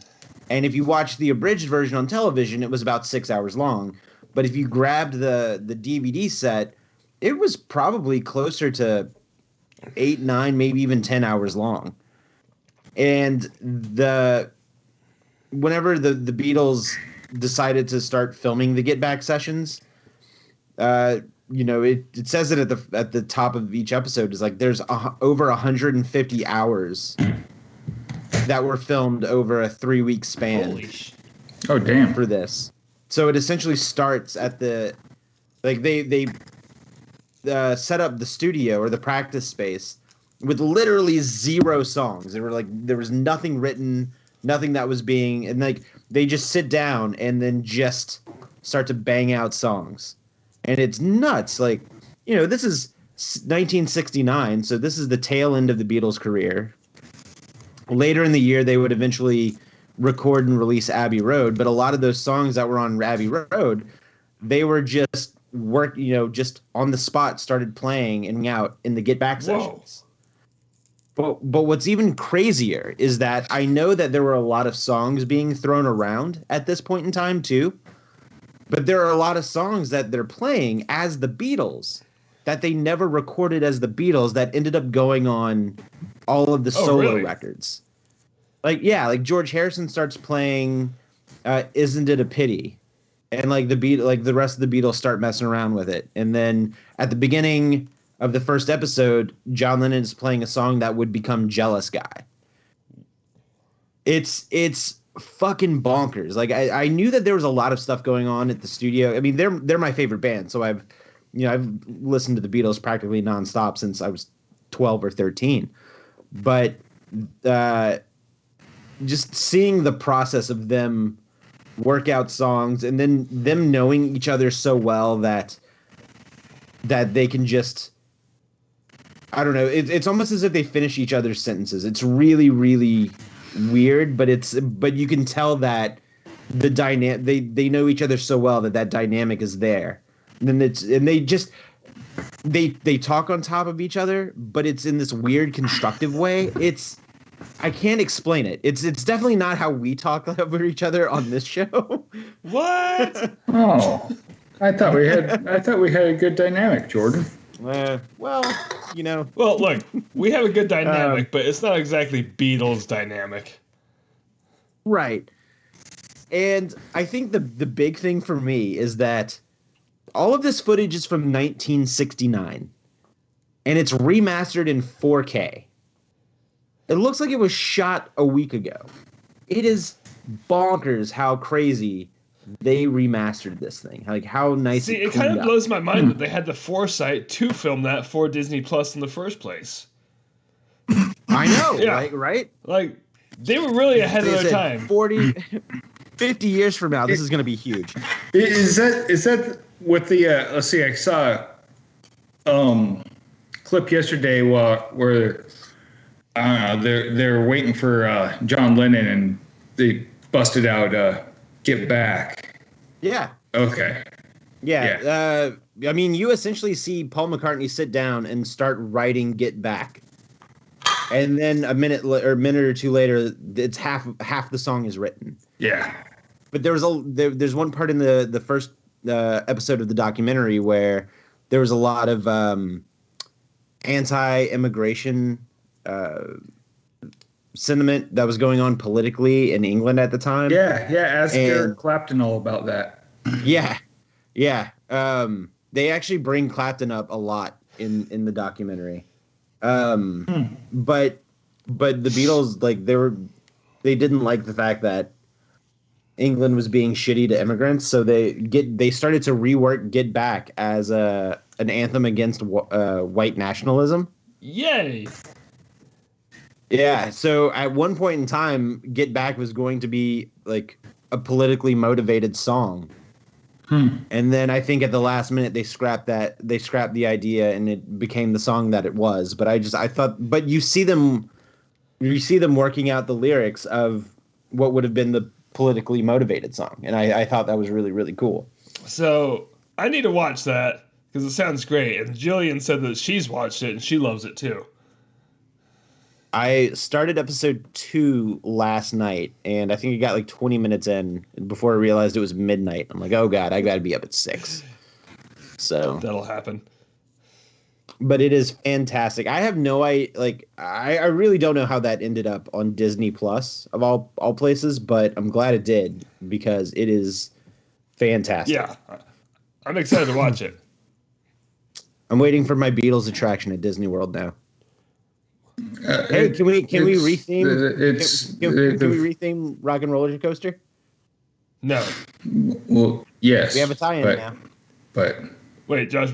And if you watch the abridged version on television, it was about 6 hours long. But if you grabbed the DVD set, it was probably closer to 8, 9, maybe even 10 hours long. And whenever the Beatles decided to start filming the Get Back sessions, it says it at the top of each episode is like there's over 150 hours that were filmed over a 3-week span. Holy shit. Oh damn. For this. So it essentially starts at they set up the studio or the practice space with literally 0 songs. There was nothing written, nothing that was and they just sit down and then just start to bang out songs. And it's nuts. Like, this is 1969, so this is the tail end of the Beatles' career. Later in the year, they would eventually record and release Abbey Road, but a lot of those songs that were on Abbey Road, they were just just on the spot started playing and out in the Get Back sessions. But what's even crazier is that I know that there were a lot of songs being thrown around at this point in time too. But there are a lot of songs that they're playing as the Beatles that they never recorded as the Beatles that ended up going on all of the solo records. Like George Harrison starts playing Isn't It a Pity? And the rest of the Beatles start messing around with it. And then at the beginning of the first episode, John Lennon is playing a song that would become Jealous Guy. It's fucking bonkers. Like I knew that there was a lot of stuff going on at the studio. I mean, they're my favorite band, so I've listened to the Beatles practically nonstop since I was 12 or 13. But just seeing the process of them work out songs and then them knowing each other so well that they can just, I don't know, it's almost as if they finish each other's sentences. It's really, really weird, but you can tell that the dynamic, they know each other so well that dynamic is there. And then they talk on top of each other, but it's in this weird constructive way. I can't explain it. It's definitely not how we talk over each other on this show. What? Oh, I thought we had a good dynamic, Jordan. Well, Well, look, we have a good dynamic, but it's not exactly Beatles dynamic. Right. And I think the big thing for me is that all of this footage is from 1969. and it's remastered in 4K. It looks like it was shot a week ago. It is bonkers how crazy they remastered this thing. Like how nice. See, it kind of blows my mind that they had the foresight to film that for Disney Plus in the first place. I know, Yeah. right? Like, they were really ahead of They their said time. 40, 50 years from now, this is going to be huge. Is that what the let's see, I saw clip yesterday where I don't know, they're waiting for John Lennon and they busted out Get Back. Yeah. Okay. Yeah. I mean, you essentially see Paul McCartney sit down and start writing Get Back. And then a minute or two later, it's half the song is written. Yeah. But there's one part in the first episode of the documentary where there was a lot of anti-immigration sentiment that was going on politically in England at the time. Yeah. Ask Eric Clapton all about that. Yeah. They actually bring Clapton up a lot in the documentary. But the Beatles, like, they didn't like the fact that England was being shitty to immigrants, so they started to rework Get Back as an anthem against white nationalism. Yay! Yeah, so at one point in time, Get Back was going to be like a politically motivated song. And then I think at the last minute they scrapped the idea and it became the song that it was. But but you see them working out the lyrics of what would have been the politically motivated song. And I thought that was really, really cool. So I need to watch that because it sounds great. And Jillian said that she's watched it and she loves it too. I started episode 2 last night, and I think I got like 20 minutes in before I realized it was midnight. I'm like, oh God, I got to be up at 6. So that'll happen. But it is fantastic. I have no idea. Like, I really don't know how that ended up on Disney Plus of all places, but I'm glad it did because it is fantastic. Yeah, I'm excited to watch it. I'm waiting for my Beatles attraction at Disney World now. Hey, can we retheme? Can we retheme Rock and Roller Coaster? No. Well, yes. We have a tie-in now. But wait, Josh.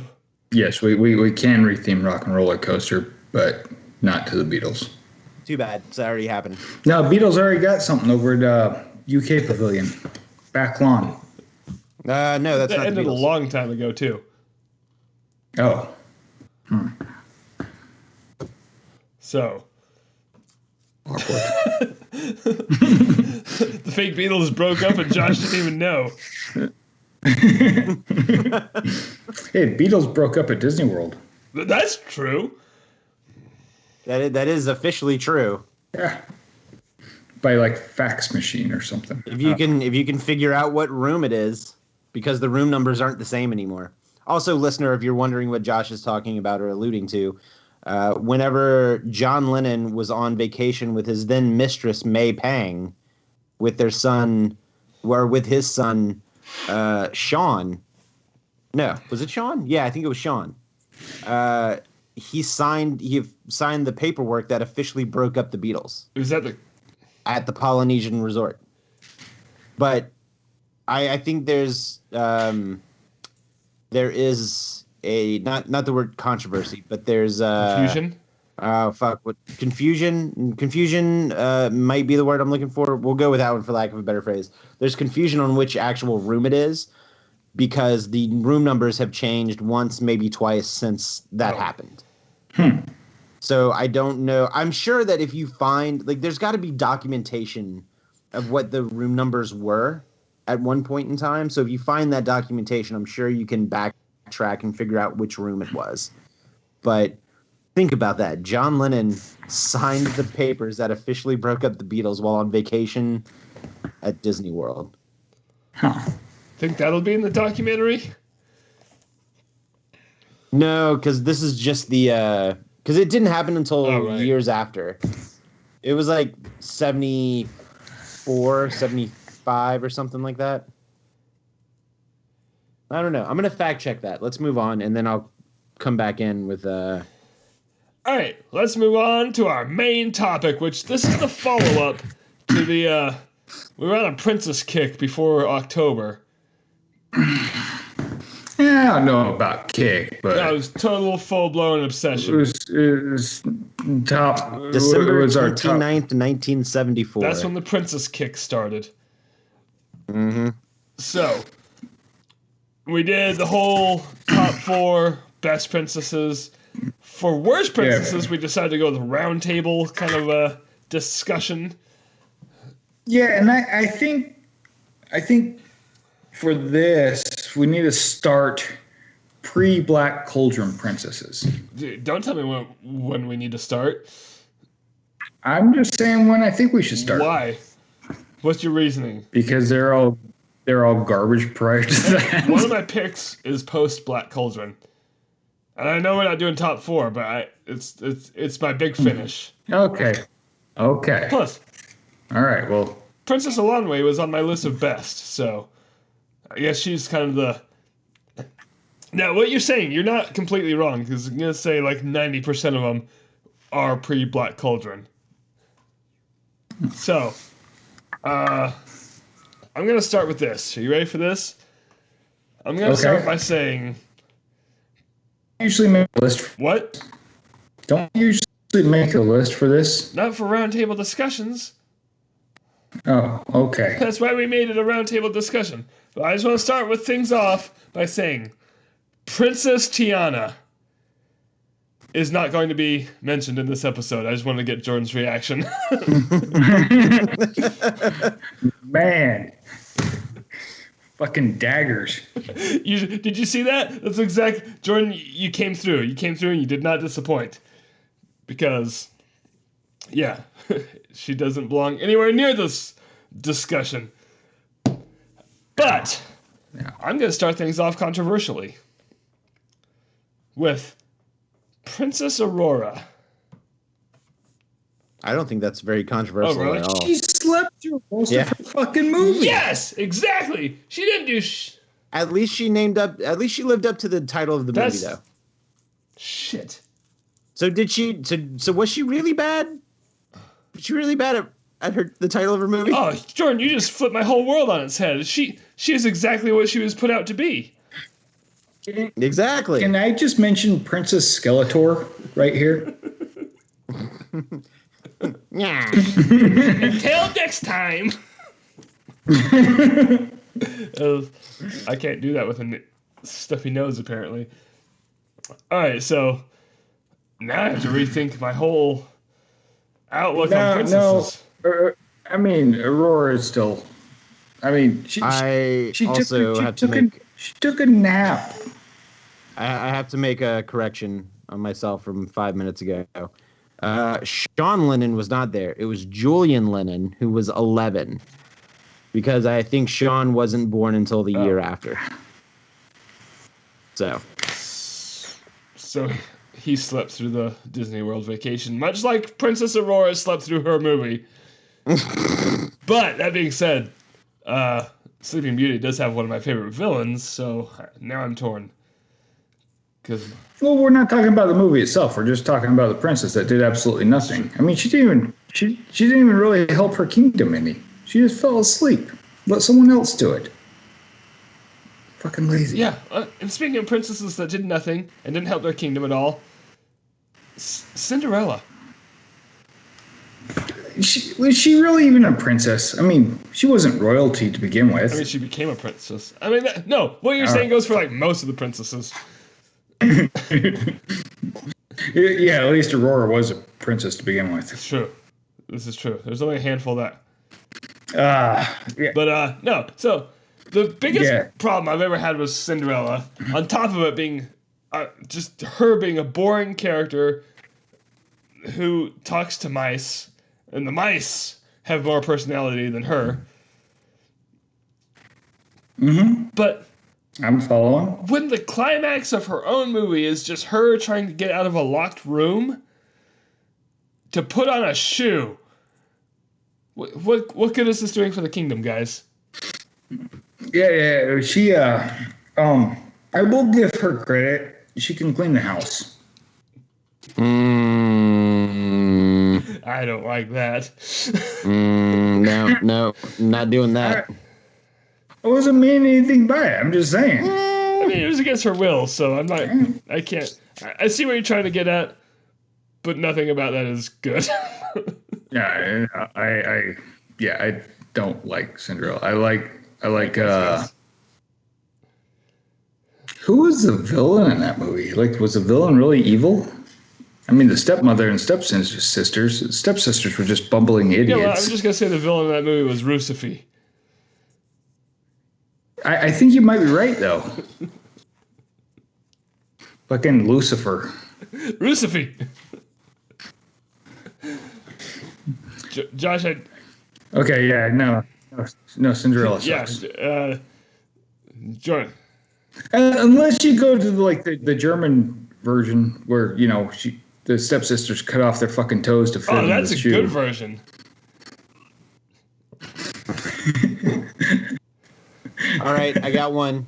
Yes, we can retheme Rock and Roller Coaster, but not to the Beatles. Too bad. It's already happened. No, Beatles already got something over at UK Pavilion. Back lawn. No, that's not the ended a Beatles. long time ago too. Oh. So. Awkward. The fake Beatles broke up and Josh didn't even know. Hey, Beatles broke up at Disney World. That's true. That is officially true. Yeah. By like fax machine or something. If you can figure out what room it is, because the room numbers aren't the same anymore. Also, listener, if you're wondering what Josh is talking about or alluding to, whenever John Lennon was on vacation with his then mistress May Pang, with his son, Sean. No, was it Sean? Yeah, I think it was Sean. He signed the paperwork that officially broke up the Beatles. Was that at the Polynesian resort? But I think there is a not the word controversy, but there's confusion. Confusion might be the word I'm looking for. We'll go with that one for lack of a better phrase. There's confusion on which actual room it is because the room numbers have changed once, maybe twice since that happened. So I don't know. I'm sure that if you find, like, there's got to be documentation of what the room numbers were at one point in time. So if you find that documentation, I'm sure you can backtrack and figure out which room it was. But think about that. John Lennon signed the papers that officially broke up the Beatles while on vacation at Disney World. Think that'll be in the documentary? No, because this is just the... Because it didn't happen until years after. It was like 74, 75 or something like that. I don't know. I'm going to fact check that. Let's move on, and then I'll come back in with All right, let's move on to our main topic, which this is the follow-up to the, we were on a princess kick before October. Yeah, I don't know about kick, but That was total full-blown obsession. it was top. December it was our 29th, top. 1974. That's when the princess kick started. Mm-hmm. So, we did the whole top 4 best princesses. For worst princesses, we decided to go with a roundtable kind of a discussion. Yeah, and I think for this we need to start pre-Black Cauldron princesses. Dude, don't tell me when we need to start. I'm just saying when I think we should start. Why? What's your reasoning? Because they're all garbage prior to that. One of my picks is post Black Cauldron, and I know we're not doing top 4, but it's my big finish. Okay. Plus, All right. Well, Princess Runaway was on my list of best, so I guess she's kind of the. Now, what you're saying, you're not completely wrong, because I'm gonna say like 90% of them are pre-Black Cauldron. So, I'm gonna start with this. Are you ready for this? I'm gonna start by saying. usually make a list. What? Don't usually make a list for this. Not for roundtable discussions. Oh, okay. That's why we made it a roundtable discussion. But I just want to start with things off by saying Princess Tiana is not going to be mentioned in this episode. I just wanted to get Jordan's reaction. Man. Fucking daggers. Did you see that? That's exact. Jordan, you came through. You came through and you did not disappoint. Because, yeah, she doesn't belong anywhere near this discussion. But I'm going to start things off controversially with Princess Aurora. I don't think that's very controversial really? at all. She slept through most of her fucking movie. Yes, exactly. She didn't do At least she lived up to the title of the movie, though. Shit. So did she? So was she really bad? Was she really bad at the title of her movie? Oh, Jordan, you just flipped my whole world on its head. She is exactly what she was put out to be. Exactly. Can I just mention Princess Skeletor right here? Yeah. Until next time. I can't do that with a stuffy nose, apparently. All right, so now I have to rethink my whole outlook on princesses. No. I mean, Aurora is still. I mean, she took a nap. I have to make a correction on myself from 5 minutes ago. Sean Lennon was not there. It was Julian Lennon, who was 11. Because I think Sean wasn't born until the year after. So he slept through the Disney World vacation, much like Princess Aurora slept through her movie. But that being said, Sleeping Beauty does have one of my favorite villains, so now I'm torn. Well, we're not talking about the movie itself. We're just talking about the princess that did absolutely nothing. I mean, she didn't even really help her kingdom any. She just fell asleep. Let someone else do it. Fucking lazy. Yeah, and speaking of princesses that did nothing and didn't help their kingdom at all, Cinderella. Was she really even a princess? I mean, she wasn't royalty to begin with. I mean, she became a princess. I mean, no, what you're saying goes for like most of the princesses. Yeah, at least Aurora was a princess to begin with. It's true. This is true. There's only a handful of that. Yeah. But, no. So, the biggest problem I've ever had with Cinderella, on top of it being just her being a boring character who talks to mice, and the mice have more personality than her. Mm-hmm. But I'm following. when the climax of her own movie is just her trying to get out of a locked room to put on a shoe, what good is this doing for the kingdom, guys? Yeah. She, I will give her credit. She can clean the house. Mm, I don't like that. No, not doing that. I wasn't meaning anything by it. I'm just saying. I mean, it was against her will, so I'm not. I can't. I see what you're trying to get at, but nothing about that is good. Yeah, I don't like Cinderella. I like who was the villain in that movie? Like, was the villain really evil? I mean, the stepmother and stepsisters were just bumbling idiots. Yeah, well, I'm just gonna say the villain in that movie was Rucifer. I think you might be right though. Fucking Lucifer. Rucifer. Josh, Okay, yeah, no, Cinderella sucks. yeah, Jordan. Unless you go to the German version where the stepsisters cut off their fucking toes to fit in That's the a shoe. good version. All right, I got one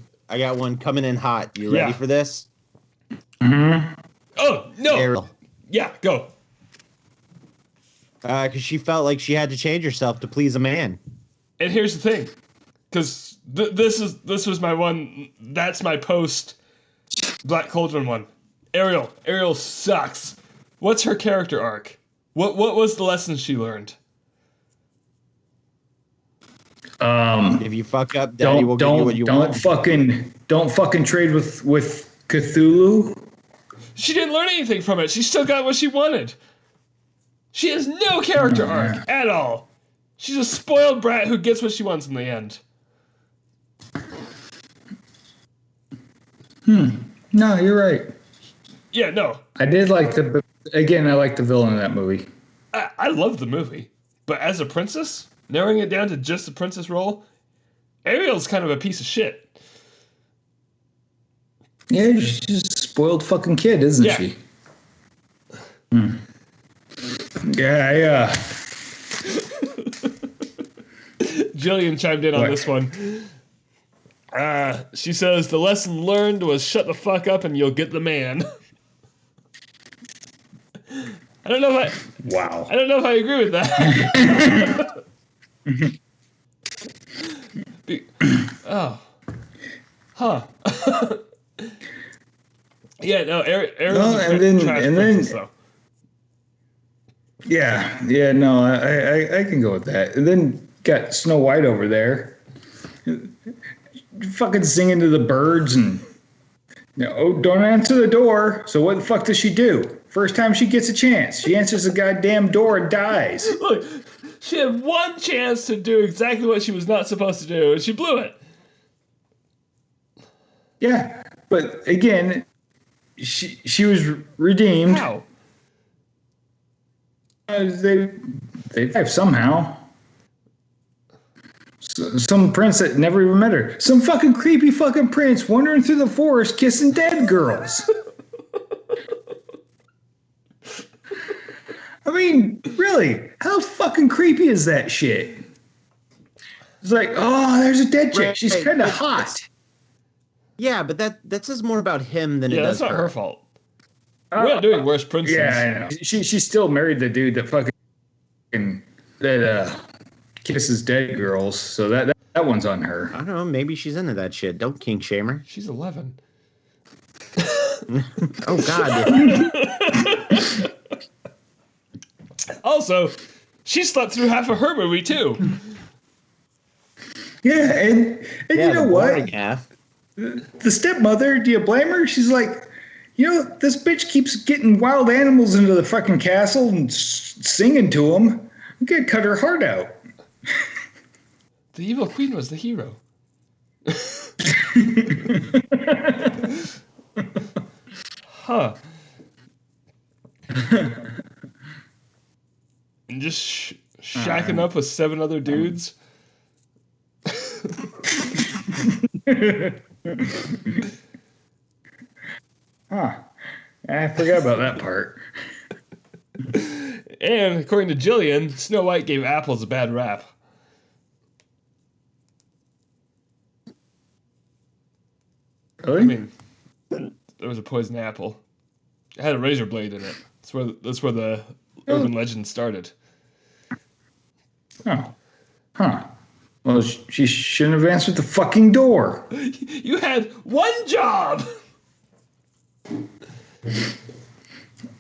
coming in hot. You ready for this? Mm-hmm. Oh no! Ariel. Yeah, go. Because she felt like she had to change herself to please a man. And here's the thing, because this was my one. That's my post Black Cauldron one. Ariel sucks. What's her character arc? What was the lesson she learned? If you fuck up, Daddy will give you what you want. Don't fucking trade with Cthulhu. She didn't learn anything from it. She still got what she wanted. She has no character arc at all. She's a spoiled brat who gets what she wants in the end. No, you're right. Yeah, no. I like the villain in that movie. I love the movie. But as a princess, narrowing it down to just the princess role, Ariel's kind of a piece of shit. Yeah, she's just a spoiled fucking kid, isn't she? Yeah, Jillian chimed in on this one. She says, the lesson learned was shut the fuck up and you'll get the man. I don't know if I agree with that. Huh. Yeah, no, Ariel's a trash princess, though. Yeah, no, I can go with that. And then got Snow White over there, fucking singing to the birds and, don't answer the door. So what the fuck does she do? First time she gets a chance, she answers the goddamn door and dies. Look, she had one chance to do exactly what she was not supposed to do, and she blew it. Yeah, but again, she was redeemed. How? They have somehow. Some prince that never even met her. Some fucking creepy fucking prince wandering through the forest kissing dead girls. I mean, really, how fucking creepy is that shit? It's like, oh, there's a dead chick. She's kind of hot. Yeah, but that says more about him than it does that's not her fault. We're not doing worse princes. Yeah, I know. She still married the dude that kisses dead girls. So that one's on her. I don't know. Maybe she's into that shit. Don't kink shame her. She's 11. Oh God. Also, she slept through half of her movie too. Yeah, and you know what? Half. The stepmother, do you blame her? She's like, this bitch keeps getting wild animals into the fucking castle and singing to them. I'm gonna cut her heart out. The evil queen was the hero. Huh. And just shacking up with 7 other dudes. Huh. I forgot about that part. And according to Jillian, Snow White gave apples a bad rap. Really? I mean, there was a poison apple. It had a razor blade in it. That's where the urban legend started. Oh. Huh. Well, she shouldn't have answered the fucking door. You had one job.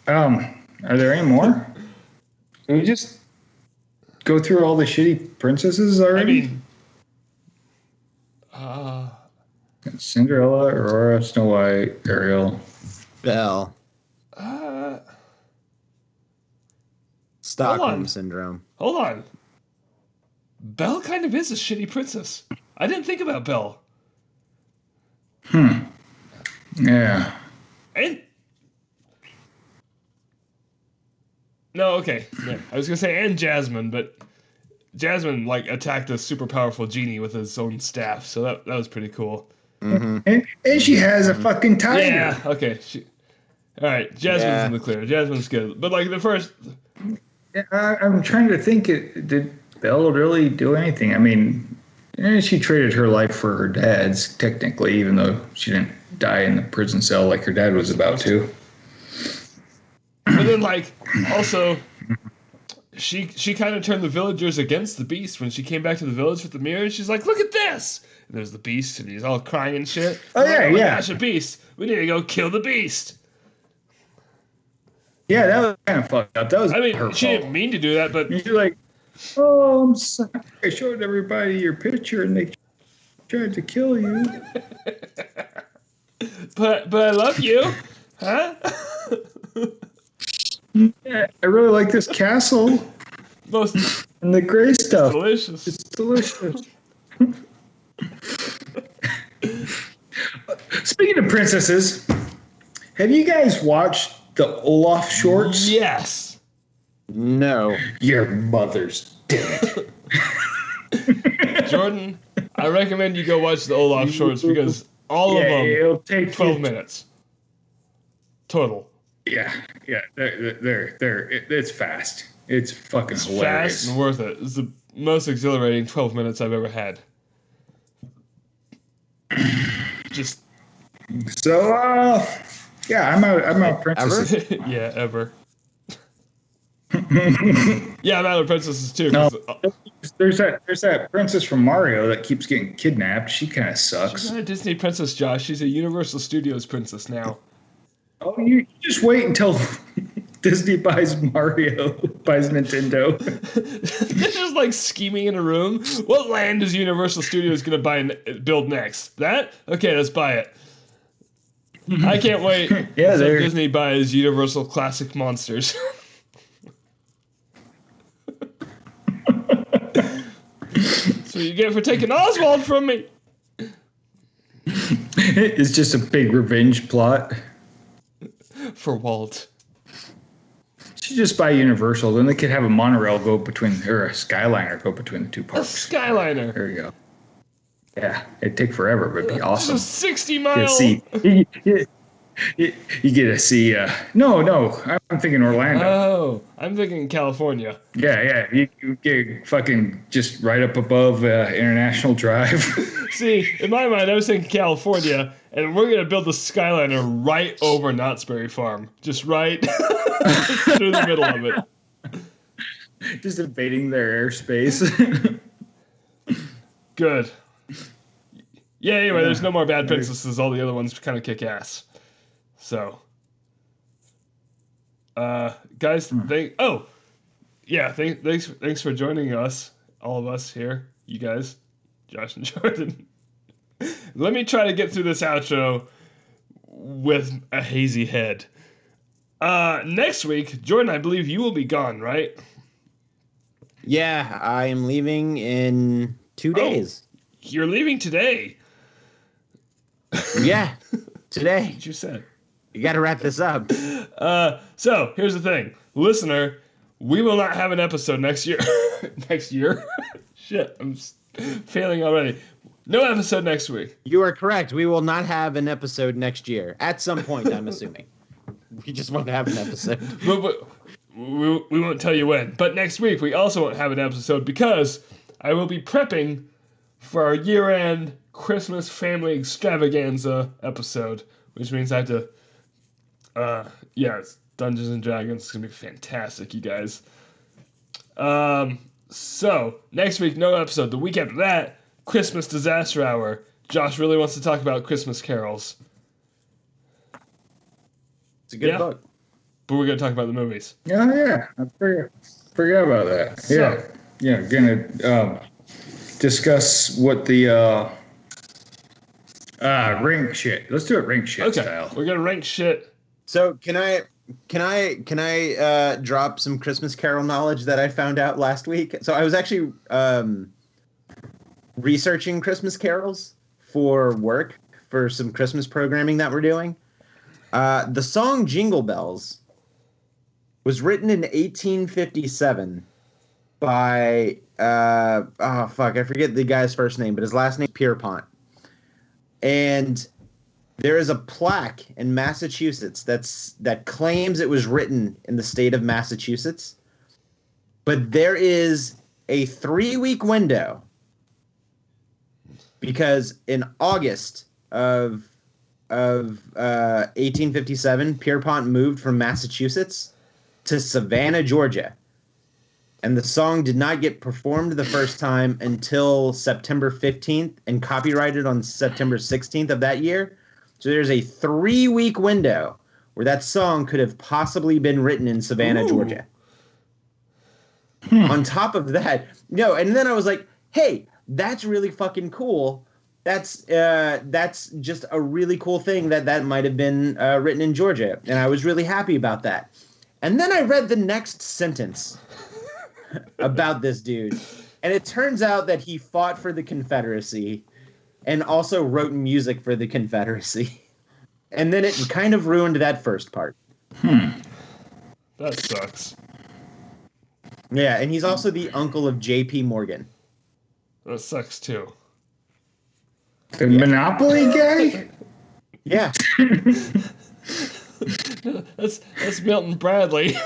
Are there any more? Can we just go through all the shitty princesses I already? mean, Cinderella, Aurora, Snow White, Ariel. Belle. Stockholm on. syndrome. hold on. Belle kind of is a shitty princess. I didn't think about Belle. Yeah. And no, okay. Yeah, I was gonna say and Jasmine, but Jasmine like attacked a super powerful genie with his own staff, so that was pretty cool. And she has a fucking tiger. Yeah. Okay. All right. Jasmine's in the clear. Jasmine's good, but like the first. I'm trying to think. Did Belle really do anything? I mean, she traded her life for her dad's, technically, even though she didn't die in the prison cell like her dad was about to. But then, like, also, she kind of turned the villagers against the beast when she came back to the village with the mirror. She's like, "Look at this!" And there's the beast, and he's all crying and shit. Oh, yeah, my yeah. gosh, a beast! We need to go kill the beast. Yeah, that was kind of fucked up. That was I mean, her she fault. didn't mean to do that, but You're like, oh, I'm sorry. I showed everybody your picture and they tried to kill you. but I love you, huh? Yeah, I really like this castle Most and the gray stuff. delicious. It's delicious. Speaking of princesses, have you guys watched the Olaf shorts? Yes. No. Your mother's dead. Jordan, I recommend you go watch the Olaf shorts because all of them it'll take 12 you- minutes total. Yeah, it's fast. It's fucking It's hilarious. fast and worth it. It's the most exhilarating 12 minutes I've ever had. Just So, yeah, I'm out princesses. yeah, ever. Yeah, I'm out of princesses too. No, 'Cause, there's that princess from Mario that keeps getting kidnapped. She kind of she's sucks. not a Disney princess, Josh. She's a Universal Studios princess now. Oh, you just wait until Disney buys Nintendo. This is like scheming in a room. What land is Universal Studios going to buy and build next? That? Okay, let's buy it. I can't wait Yeah, until they're- Disney buys Universal Classic Monsters. That's what you get for taking Oswald from me. It's just a big revenge plot. For Walt. Should just buy Universal, then they could have a monorail go between, or a Skyliner go between the two A parks. Skyliner. There you go. Yeah, it'd take forever, but it'd be awesome. Just a 60 You mile. see, you get to see. No, I'm thinking Orlando. Oh, I'm thinking California. Yeah, you get fucking just right up above International Drive. See, in my mind, I was thinking California, and we're gonna build the Skyliner right over Knott's Berry Farm, just right through the middle of it. Just invading their airspace. Good. Yeah. Anyway, there's no more bad princesses. All the other ones kind of kick ass. So, guys, thanks for joining us, all of us here, you guys, Josh and Jordan. Let me try to get through this outro with a hazy head. Next week, Jordan, I believe you will be gone, right? Yeah, I am leaving in 2 days. You're leaving today. Yeah, today. What you said. You got to wrap this up. So here's the thing, listener, we will not have an episode next year. Next year? Shit, I'm failing already. No episode next week. You are correct. We will not have an episode next year. At some point, I'm assuming. We just won't have an episode. But we won't tell you when. But next week, we also won't have an episode because I will be prepping for our year-end Christmas family extravaganza episode, which means I have to, Dungeons and Dragons. It's going to be fantastic, you guys. So, next week, no episode. The week after that, Christmas Disaster Hour. Josh really wants to talk about Christmas carols. It's a good book. But we're going to talk about the movies. Oh, yeah. I forgot about that. Yeah, gonna discuss what the rank shit. Let's do it rank shit style. We're going to rank shit. So can I drop some Christmas Carol knowledge that I found out last week? So I was actually researching Christmas carols for work for some Christmas programming that we're doing. The song Jingle Bells was written in 1857 by I forget the guy's first name, but his last name Pierpont. And there is a plaque in Massachusetts that claims it was written in the state of Massachusetts, but there is a 3-week window because in August of 1857, Pierpont moved from Massachusetts to Savannah, Georgia, and the song did not get performed the first time until September 15th and copyrighted on September 16th of that year. So there's a 3-week window where that song could have possibly been written in Savannah, Georgia. On top of that, and then I was like, hey, that's really fucking cool. That's just a really cool thing that might have been written in Georgia. And I was really happy about that. And then I read the next sentence about this dude. And it turns out that he fought for the Confederacy and also wrote music for the Confederacy. And then it kind of ruined that first part. That sucks. Yeah, and he's also the uncle of J.P. Morgan. That sucks too. The Monopoly guy? Yeah. That's Milton Bradley.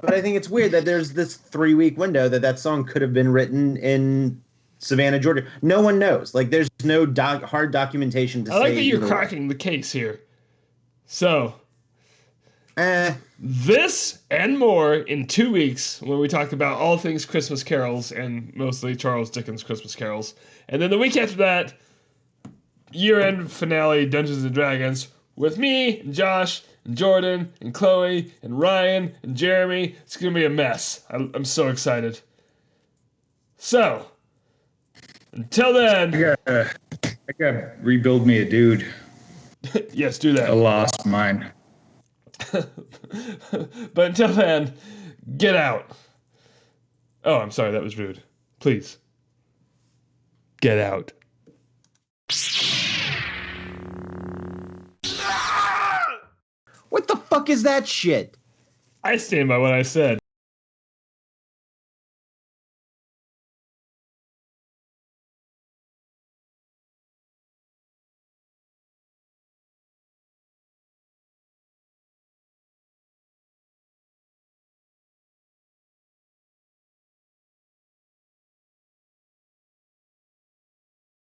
But I think it's weird that there's this 3-week window that song could have been written in Savannah, Georgia. No one knows. Like, there's no hard documentation to say. I like that you're cracking the case here. So, this and more in 2 weeks when we talk about all things Christmas carols and mostly Charles Dickens Christmas carols. And then the week after that, year-end finale Dungeons and Dragons with me and Josh and Jordan and Chloe and Ryan and Jeremy. It's going to be a mess. I'm so excited. So, until then... I gotta rebuild me a dude. Yes, do that. I lost mine. But until then, get out. Oh, I'm sorry, that was rude. Please. Get out. What the fuck is that shit? I stand by what I said.